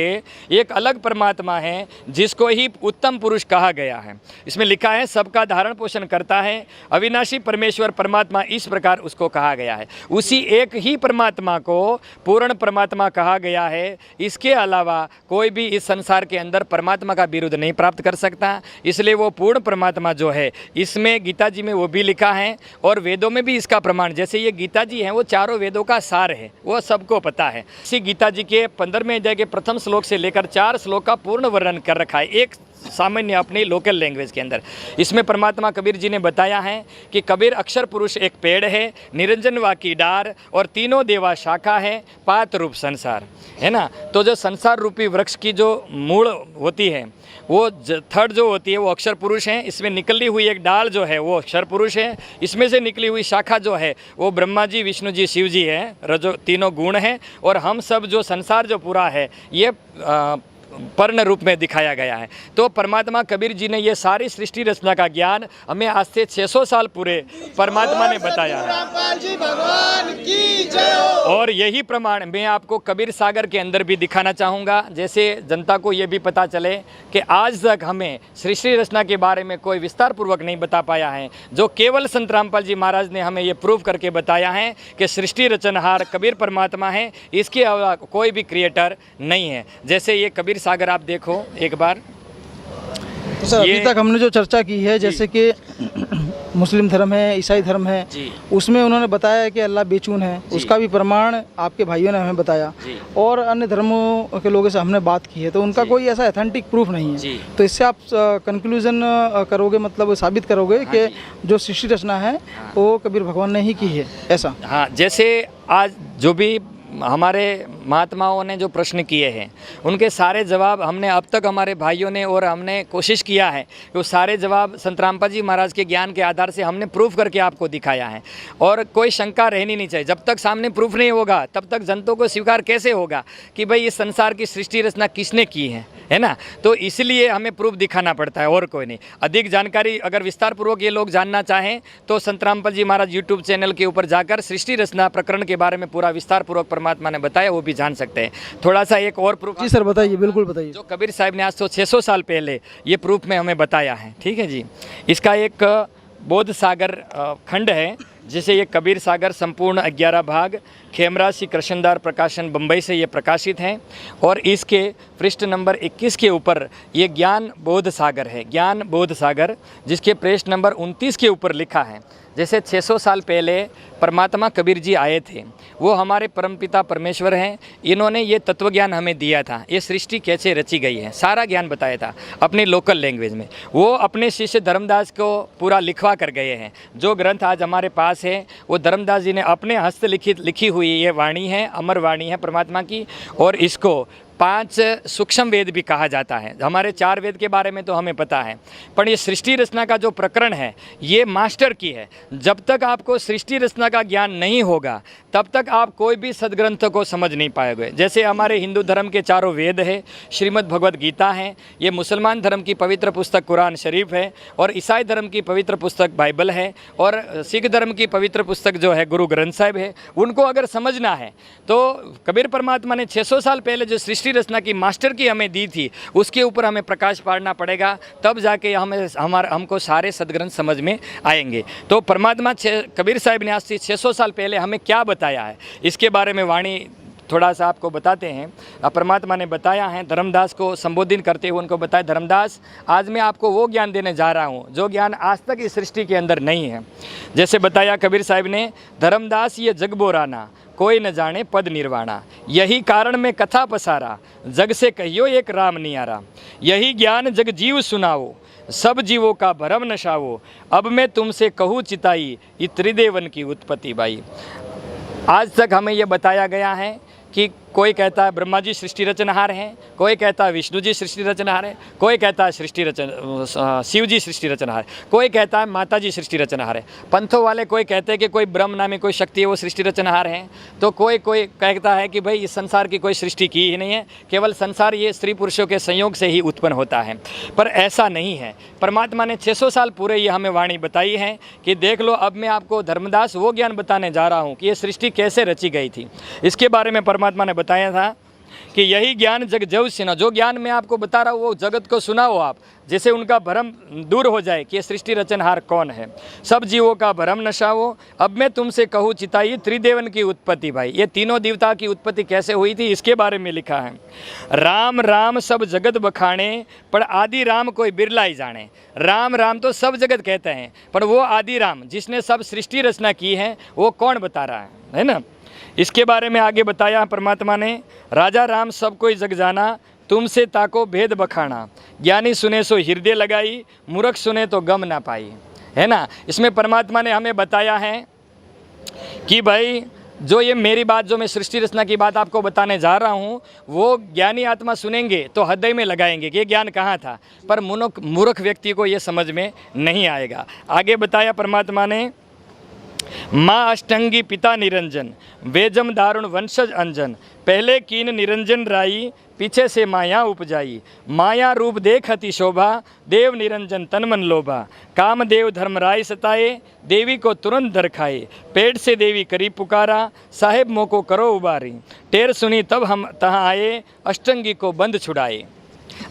S7: एक अलग परमात्मा है जिसको ही उत्तम पुरुष कहा गया है। इसमें लिखा है सबका धारण पोषण करता है, अविनाशी परमेश्वर परमात्मा, इस प्रकार उसको कहा गया है। उसी एक ही परमात्मा को पूर्ण परमात्मा कहा गया है। इसके अलावा कोई भी इस संसार के अंदर परमात्मा का बिरुद नहीं प्राप्त कर सकता, इसलिए वो पूर्ण परमात्मा जो है, इसमें गीता जी में वो भी लिखा है और वेदों में भी इसका प्रमाण। जैसे ये गीता जी हैं वो चारों वेदों का सार है, वो सबको पता है। इसी गीता जी के 15वें अध्याय के प्रथम श्लोक से लेकर 4 श्लोक का पूर्ण वर्णन कर रखा है एक सामान्य अपनी लोकल लैंग्वेज के अंदर। इसमें परमात्मा कबीर जी ने बताया है कि कबीर अक्षर पुरुष एक पेड़ है, निरंजन वा की डार और तीनों देवा शाखा है, पात रूप संसार, है ना। तो जो संसार रूपी वृक्ष की जो मूल होती है, वो थर्ड जो होती है वो अक्षर पुरुष है। इसमें निकली हुई एक डाल जो है वो अक्षर पुरुष है। इसमें से निकली हुई शाखा जो है वो ब्रह्मा जी, विष्णु जी, शिव जी है, रजो तीनों गुण हैं। और हम सब जो संसार जो पूरा है ये पर्ण रूप में दिखाया गया है। तो परमात्मा कबीर जी ने ये सारी सृष्टि रचना का ज्ञान हमें आज से 600 साल पूरे परमात्मा ने बताया है। और और यही प्रमाण मैं आपको कबीर सागर के अंदर भी दिखाना चाहूँगा, जैसे जनता को ये भी पता चले कि आज तक हमें सृष्टि रचना के बारे में कोई विस्तार पूर्वक नहीं बता पाया है, जो केवल संत रामपाल जी महाराज ने हमें ये प्रूव करके बताया है कि सृष्टि रचनहार कबीर परमात्मा है, इसके अलावा कोई भी क्रिएटर नहीं है। जैसे ये कबीर सागर आप देखो एक बार।
S5: तो सर अभी तक हमने जो चर्चा की है, जैसे कि मुस्लिम धर्म है, ईसाई धर्म है, उसमें उन्होंने बताया कि अल्लाह बेचून है, उसका भी प्रमाण आपके भाइयों ने हमें बताया, और अन्य धर्मों के लोगों से हमने बात की है, तो उनका कोई ऐसा ऑथेंटिक प्रूफ नहीं है। तो इससे आप कंक्लूजन करोगे, मतलब साबित करोगे कि जो सृष्टि रचना है वो कबीर भगवान ने ही की है, ऐसा?
S7: हाँ, जैसे आज जो भी हमारे महात्माओं ने जो प्रश्न किए हैं उनके सारे जवाब हमने अब तक हमारे भाइयों ने और हमने कोशिश किया है कि वो सारे जवाब संत रामपाल जी महाराज के ज्ञान के आधार से हमने प्रूफ करके आपको दिखाया है। और कोई शंका रहनी नहीं चाहिए, जब तक सामने प्रूफ नहीं होगा तब तक जनता को स्वीकार कैसे होगा कि भाई इस संसार की सृष्टि रचना किसने की है ना। तो इसलिए हमें प्रूफ दिखाना पड़ता है और कोई नहीं। अधिक जानकारी अगर विस्तार पूर्वक ये लोग जानना चाहें तो संत रामपाल जी महाराज यूट्यूब चैनल के ऊपर जाकर सृष्टि रचना प्रकरण के बारे में पूरा विस्तार पूर्वक परमात्मा ने बताया, वो भी जान सकते हैं। थोड़ा सा एक और प्रूफ।
S5: जी सर बताइए, बिल्कुल बताइए।
S7: जो कबीर साहब ने आज तो 600 साल पहले ये प्रूफ में हमें बताया है, ठीक है जी। इसका एक बोध सागर खंड है, जिसे ये कबीर सागर संपूर्ण 11 भाग खेमराज श्री कृष्णदार प्रकाशन बम्बई से ये प्रकाशित हैं। और इसके पृष्ठ नंबर 21 के ऊपर ये ज्ञान बोध सागर है, ज्ञान बोध सागर, जिसके पृष्ठ नंबर 29 के ऊपर लिखा है जैसे 600 साल पहले परमात्मा कबीर जी आए थे, वो हमारे परमपिता परमेश्वर हैं, इन्होंने ये तत्व ज्ञान हमें दिया था, ये सृष्टि कैसे रची गई है सारा ज्ञान बताया था अपनी लोकल लैंग्वेज में। वो अपने शिष्य धर्मदास को पूरा लिखवा कर गए हैं। जो ग्रंथ आज हमारे पास है वो धर्मदास जी ने अपने हस्तलिखित लिखी हुई ये वाणी है, अमर वाणी है परमात्मा की। और इसको 5 सूक्ष्म वेद भी कहा जाता है। हमारे 4 वेद के बारे में तो हमें पता है, पर ये सृष्टि रचना का जो प्रकरण है ये मास्टर की है। जब तक आपको सृष्टि रचना का ज्ञान नहीं होगा तब तक आप कोई भी सदग्रंथ को समझ नहीं पाएंगे। जैसे हमारे हिंदू धर्म के 4 वेद है, श्रीमद् भगवद गीता है, ये मुसलमान धर्म की पवित्र पुस्तक कुरान शरीफ है, और ईसाई धर्म की पवित्र पुस्तक बाइबल है, और सिख धर्म की पवित्र पुस्तक जो है गुरु ग्रंथ साहिब है। उनको अगर समझना है तो कबीर परमात्मा ने 600 साल पहले जो सृष्टि रचना की मास्टर की हमें दी थी उसके ऊपर हमें प्रकाश पाड़ना पड़ेगा, तब जाके हमको सारे सदग्रंथ समझ में आएंगे। तो परमात्मा कबीर साहिब ने आज से 600 साल पहले हमें क्या बताया है इसके बारे में वाणी थोड़ा सा आपको बताते हैं। परमात्मा ने बताया है, धर्मदास को संबोधित करते हुए उनको बताया, धर्मदास आज मैं आपको वो ज्ञान देने जा रहा हूँ जो ज्ञान आज तक इस सृष्टि के अंदर नहीं है। जैसे बताया कबीर साहिब ने, धर्मदास ये जग बोराना कोई न जाने पद निर्वाणा, यही कारण में कथा पसारा जग से कहियो एक राम नियारा, यही ज्ञान जग जीव सुनाओ सब जीवों का भरम नशाओ, अब मैं तुमसे कहूँ चिताई ये त्रिदेवन की उत्पत्ति बाई। आज तक हमें ये बताया गया है कि कोई कहता है ब्रह्मा जी सृष्टि रचनहार हैं, कोई कहता है विष्णु जी सृष्टि रचनहार है, कोई कहता है शिव जी सृष्टि रचनहार, कोई कहता है माता जी सृष्टि रचनहार है। पंथों वाले कोई कहते हैं कि कोई ब्रह्म नामी कोई शक्ति है वो सृष्टि रचनहार हैं, तो कोई कहता है कि भाई इस संसार की कोई सृष्टि की ही नहीं है, केवल संसार ये स्त्री पुरुषों के संयोग से ही उत्पन्न होता है। पर ऐसा नहीं है। परमात्मा ने 600 साल पूरे ये हमें वाणी बताई है कि देख लो, अब मैं आपको धर्मदास वो ज्ञान बताने जा रहा हूँ कि ये सृष्टि कैसे रची गई थी। इसके बारे में परमात्मा ने बताया था कि यही ज्ञान जग जव सुना, जो ज्ञान मैं आपको बता रहा हूँ वो जगत को सुनाओ आप, जिससे उनका भ्रम दूर हो जाए कि ये सृष्टि रचनहार कौन है, सब जीवों का भ्रम नशाओ, अब मैं तुमसे कहूँ चिताई त्रिदेवन की उत्पत्ति। भाई ये तीनों देवता की उत्पत्ति कैसे हुई थी इसके बारे में लिखा है। राम राम सब जगत बखाने पर आदि राम कोई बिरला ही जाने। राम राम तो सब जगत कहते हैं, पर वो आदि राम जिसने सब सृष्टि रचना की है वो कौन बता रहा है ना। इसके बारे में आगे बताया परमात्मा ने, राजा राम सब कोई जग जाना, तुमसे ताको भेद बखाना, ज्ञानी सुने सो हृदय लगाई, मूर्ख सुने तो गम ना पाई, है ना। इसमें परमात्मा ने हमें बताया है कि भाई जो ये मेरी बात, जो मैं सृष्टि रचना की बात आपको बताने जा रहा हूँ वो ज्ञानी आत्मा सुनेंगे तो हृदय में लगाएंगे कि ये ज्ञान कहाँ था, पर मूर्ख व्यक्ति को ये समझ में नहीं आएगा। आगे बताया परमात्मा ने माँ अष्टंगी पिता निरंजन, वेजम दारुण वंशज अंजन, पहले कीन निरंजन राई, पीछे से माया उपजाई, माया रूप देख अति शोभा, देव निरंजन तन मन लोभा, कामदेव धर्मराय सताए, देवी को तुरंत दर खाए, पेट से देवी करी पुकारा, साहेब मोको करो उबारी, टेर सुनी तब हम तहाँ आए, अष्टंगी को बंद छुड़ाए।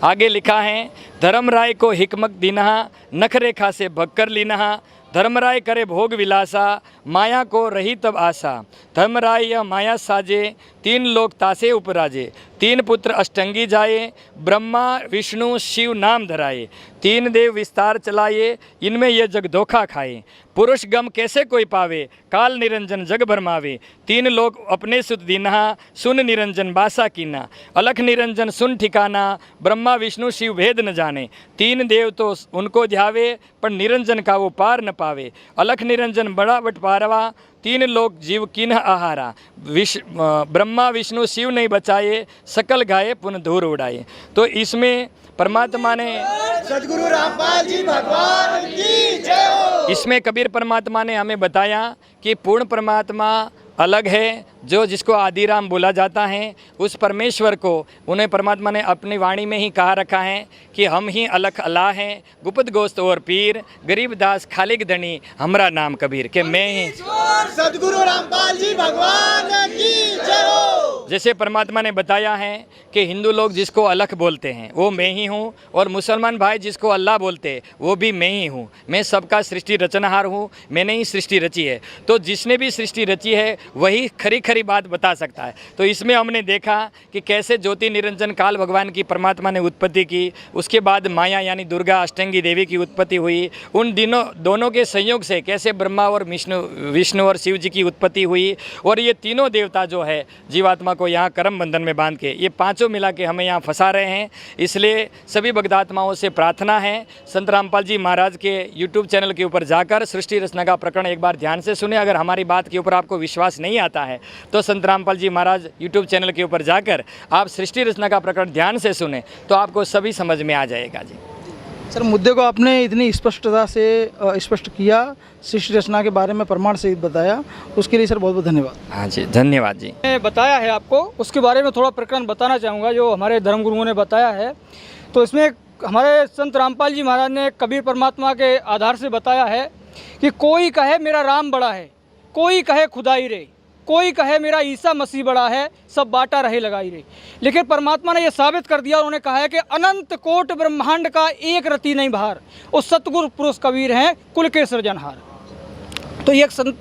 S7: आगे लिखा है, धर्मराय को हिकमत दीनहा, नख रेखा से भगकर लीनहा, धर्मराय करे भोग विलासा, माया को रही तब आशा, धर्मराय यह माया साजे, तीन लोक तासे उपराजे, तीन पुत्र अष्टंगी जाए, ब्रह्मा विष्णु शिव नाम धराए, तीन देव विस्तार चलाए, इनमें यह जग धोखा खाए, पुरुष गम कैसे कोई पावे, काल निरंजन जग भरमावे, तीन लोक अपने सुत दीनहा, सुन निरंजन बासा कीना, अलख निरंजन सुन ठिकाना, ब्रह्मा विष्णु शिव भेद न जाने, तीन देव तो उनको ध्यावे, पर निरंजन का वो पार न पावे, अलख निरंजन बड़ा बटपारवा, तीन लोक जीव किन्ह आहारा, ब्रह्मा विष्णु शिव नहीं बचाए, सकल गाये पुनः धूर उड़ाए। तो इसमें परमात्मा ने
S11: सद्गुरु रामपाल जी भगवान की जय हो।
S7: इसमें कबीर परमात्मा ने हमें बताया कि पूर्ण परमात्मा अलग है, जो जिसको आदिराम बोला जाता है, उस परमेश्वर को उन्हें परमात्मा ने अपनी वाणी में ही कहा रखा है कि हम ही अलख अल्लाह हैं, गुप्त गोस्त और पीर, गरीब दास खालिक धनी, हमरा नाम कबीर, के मैं ही
S11: सद्गुरु रामपाल जी भगवान की जय हो।
S7: जैसे परमात्मा ने बताया है कि हिंदू लोग जिसको अलख बोलते हैं वो मैं ही हूँ, और मुसलमान भाई जिसको अल्लाह बोलते हैं वो भी मैं ही हूँ, मैं सबका सृष्टि रचनहार हूँ, मैंने ही सृष्टि रची है। तो जिसने भी सृष्टि रची है वही खरी खरी बात बता सकता है। तो इसमें हमने देखा कि कैसे ज्योति निरंजन काल भगवान की परमात्मा ने उत्पत्ति की, उसके बाद माया यानी दुर्गा अष्टंगी देवी की उत्पत्ति हुई, उन दोनों के संयोग से कैसे ब्रह्मा और विष्णु और शिव जी की उत्पत्ति हुई, और ये तीनों देवता जो है जीवात्मा को यहाँ कर्म बंधन में बांध के ये पांचों मिला के हमें यहाँ फंसा रहे हैं। इसलिए सभी भक्तात्माओं से प्रार्थना है, संत रामपाल जी महाराज के यूट्यूब चैनल के ऊपर जाकर सृष्टि रचना का प्रकरण एक बार ध्यान से सुने। अगर हमारी बात के ऊपर आपको विश्वास नहीं आता है तो संत रामपाल जी महाराज यूट्यूब चैनल के ऊपर जाकर आप सृष्टि रचना का प्रकरण ध्यान से सुने तो आपको सभी समझ में आ जाएगा। जी
S5: सर, मुद्दे को आपने इतनी स्पष्टता से स्पष्ट किया, सृष्टि रचना के बारे में प्रमाण सहित बताया, उसके लिए सर बहुत बहुत धन्यवाद।
S7: हाँ जी, धन्यवाद जी।
S14: मैंने बताया है आपको, उसके बारे में थोड़ा प्रकरण बताना चाहूँगा जो हमारे धर्मगुरुओं ने बताया है। तो इसमें हमारे संत रामपाल जी महाराज ने कबीर परमात्मा के आधार से बताया है कि कोई कहे मेरा राम बड़ा है, कोई कहे खुदाई रे, कोई कहे मेरा ईसा मसीह बड़ा है, सब बाटा रहे लगाई रे। लेकिन परमात्मा ने यह साबित कर दिया, उन्होंने कहा है कि अनंत कोट ब्रह्मांड का एक रति नहीं बाहर, वो सतगुरु पुरुष कबीर हैं, कुल के सृजनहार। तो ये संत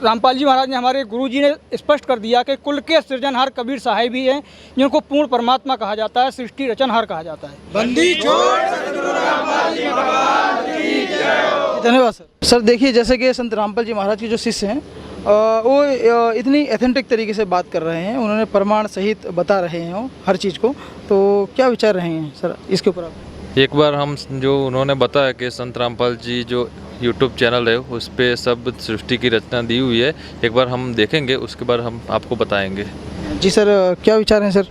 S14: रामपाल जी महाराज ने, हमारे गुरु जी ने स्पष्ट कर दिया कि कुल के सृजनहार कबीर साहिब ही हैं, जिनको पूर्ण परमात्मा कहा जाता है, सृष्टि रचनहार कहा जाता है।
S11: बंदी छोड़ सद्गुरु रामपाल जी भगवान की जय हो।
S5: धन्यवाद सर। सर देखिए, जैसे कि संत रामपाल जी महाराज के जो शिष्य हैं वो इतनी एथेंटिक तरीके से बात कर रहे हैं, उन्होंने प्रमाण सहित बता रहे हैं हर चीज़ को, तो क्या विचार रहे हैं सर इसके ऊपर आप?
S8: एक बार हम जो उन्होंने बताया कि संत रामपाल जी जो यूट्यूब चैनल है उस पर सब सृष्टि की रचना दी हुई है, एक बार हम देखेंगे, उसके बाद हम आपको बताएंगे।
S5: जी सर, क्या विचार हैं सर?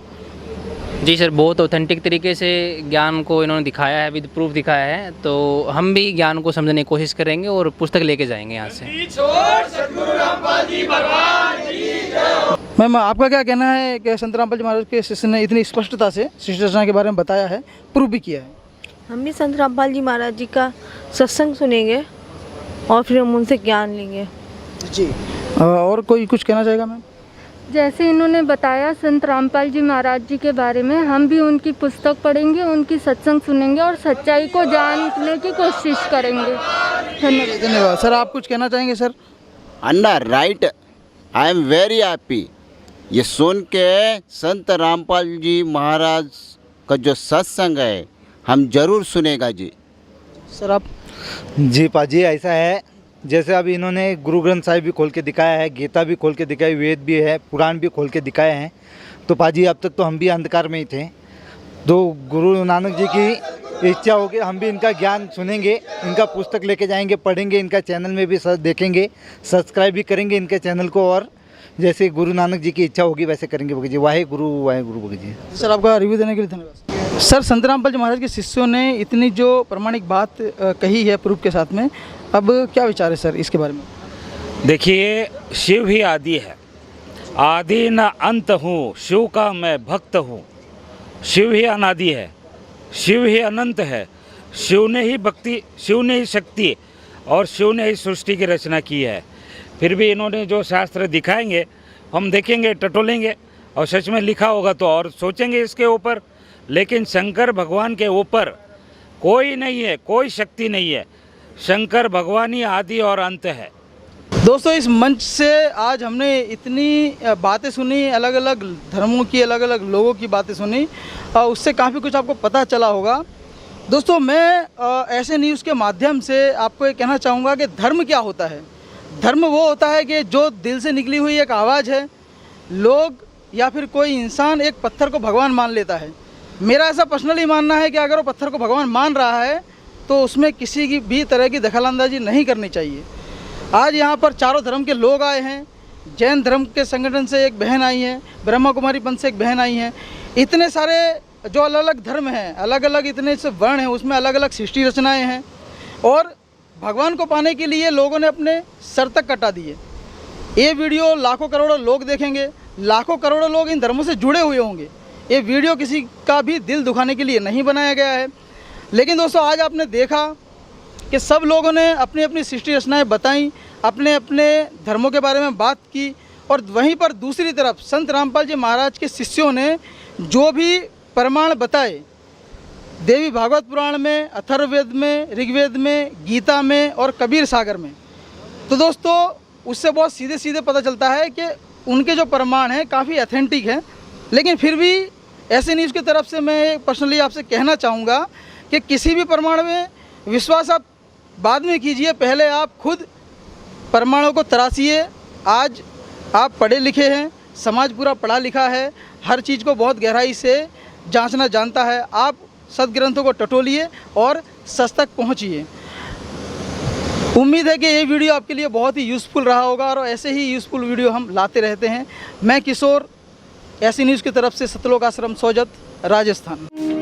S3: जी सर, बहुत ऑथेंटिक तरीके से ज्ञान को इन्होंने दिखाया है, विद प्रूफ दिखाया है, तो हम भी ज्ञान को समझने की कोशिश करेंगे और पुस्तक लेके जाएंगे यहाँ से।
S5: मैम, आपका क्या कहना है कि संत रामपाल जी महाराज के शिष्य ने इतनी स्पष्टता से सृष्टि रचना के बारे में बताया है, प्रूफ भी किया है?
S18: हम भी संत रामपाल जी महाराज जी का सत्संग सुनेंगे और फिर हम उनसे ज्ञान लेंगे।
S5: जी, और कोई कुछ कहना चाहेगा मैम?
S16: जैसे इन्होंने बताया संत रामपाल जी महाराज जी के बारे में, हम भी उनकी पुस्तक पढ़ेंगे, उनकी सत्संग सुनेंगे और सच्चाई को जानने की कोशिश करेंगे। धन्यवाद।
S5: धन्यवाद सर। आप कुछ कहना चाहेंगे sir?
S11: Anna right, I am very happy ये सुन के संत रामपाल जी महाराज का जो सत्संग है हम जरूर सुनेगा जी।
S5: सर आप?
S12: जी पाजी, ऐसा है जैसे अभी इन्होंने गुरु ग्रंथ साहिब भी खोल के दिखाया है, गीता भी खोल के दिखाई, वेद भी है, पुराण भी खोल के दिखाए हैं, तो पाजी अब तक तो हम भी अंधकार में ही थे, तो गुरु नानक जी की इच्छा होगी हम भी इनका ज्ञान सुनेंगे, इनका पुस्तक लेके जाएंगे, पढ़ेंगे, इनका चैनल में भी देखेंगे, सब्सक्राइब भी करेंगे इनके चैनल को, और जैसे गुरु नानक जी की इच्छा होगी वैसे करेंगे भगत जी। वाहे गुरु भगत जी।
S5: सर आपका रिव्यू देने के लिए धन्यवाद। सर, संत रामपाल जी महाराज के शिष्यों ने इतनी जो प्रमाणिक बात कही है प्रूफ के साथ में, अब क्या विचार है सर इसके बारे में?
S6: देखिए, शिव ही आदि है, आदि न अंत हूँ, शिव का मैं भक्त हूँ। शिव ही अनादि है, शिव ही अनंत है, शिव ने ही भक्ति, शिव ने ही शक्ति और शिव ने ही सृष्टि की रचना की है। फिर भी इन्होंने जो शास्त्र दिखाएंगे हम देखेंगे, टटोलेंगे और सच में लिखा होगा तो और सोचेंगे इसके ऊपर। लेकिन शंकर भगवान के ऊपर कोई नहीं है, कोई शक्ति नहीं है। शंकर भगवान ही आदि और अंत है।
S5: दोस्तों, इस मंच से आज हमने इतनी बातें सुनी, अलग अलग धर्मों की, अलग अलग लोगों की बातें सुनी, उससे काफ़ी कुछ आपको पता चला होगा। दोस्तों, मैं ऐसे न्यूज़ के माध्यम से आपको ये कहना चाहूँगा कि धर्म क्या होता है। धर्म वो होता है कि जो दिल से निकली हुई एक आवाज़ है। लोग या फिर कोई इंसान एक पत्थर को भगवान मान लेता है। मेरा ऐसा पर्सनली मानना है कि अगर वो पत्थर को भगवान मान रहा है तो उसमें किसी की भी तरह की दखलंदाजी नहीं करनी चाहिए। आज यहाँ पर चारों धर्म के लोग आए हैं। जैन धर्म के संगठन से एक बहन आई है, ब्रह्मा कुमारी पंथ से एक बहन आई हैं। इतने सारे जो अलग अलग धर्म हैं, अलग अलग इतने से वर्ण हैं, उसमें अलग अलग सृष्टि रचनाएँ हैं और भगवान को पाने के लिए लोगों ने अपने सर तक कटा दिए। ये वीडियो लाखों करोड़ों लोग देखेंगे, लाखों करोड़ों लोग इन धर्मों से जुड़े हुए होंगे। ये वीडियो किसी का भी दिल दुखाने के लिए नहीं बनाया गया है। लेकिन दोस्तों, आज आपने देखा कि सब लोगों ने अपनी अपनी सृष्टि रचनाएँ बताई, अपने अपने धर्मों के बारे में बात की और वहीं पर दूसरी तरफ संत रामपाल जी महाराज के शिष्यों ने जो भी प्रमाण बताए, देवी भागवत पुराण में, अथर्ववेद में, ऋग्वेद में, गीता में और कबीर सागर में, तो दोस्तों उससे बहुत सीधे सीधे पता चलता है कि उनके जो प्रमाण हैं काफ़ी ऑथेंटिक हैं। लेकिन फिर भी ऐसे न्यूज़ की तरफ से मैं पर्सनली आपसे कहना चाहूँगा कि किसी भी प्रमाण में विश्वास आप बाद में कीजिए, पहले आप खुद प्रमाणों को तराशिए। आज आप पढ़े लिखे हैं, समाज पूरा पढ़ा लिखा है, हर चीज़ को बहुत गहराई से जांचना जानता है। आप सदग्रंथों को टटोलिए और सच तक पहुँचिए। उम्मीद है कि ये वीडियो आपके लिए बहुत ही यूज़फुल रहा होगा और ऐसे ही यूज़फुल वीडियो हम लाते रहते हैं। मैं किशोर, ऐसी न्यूज़ की तरफ से सतलोक आश्रम सोजत, राजस्थान।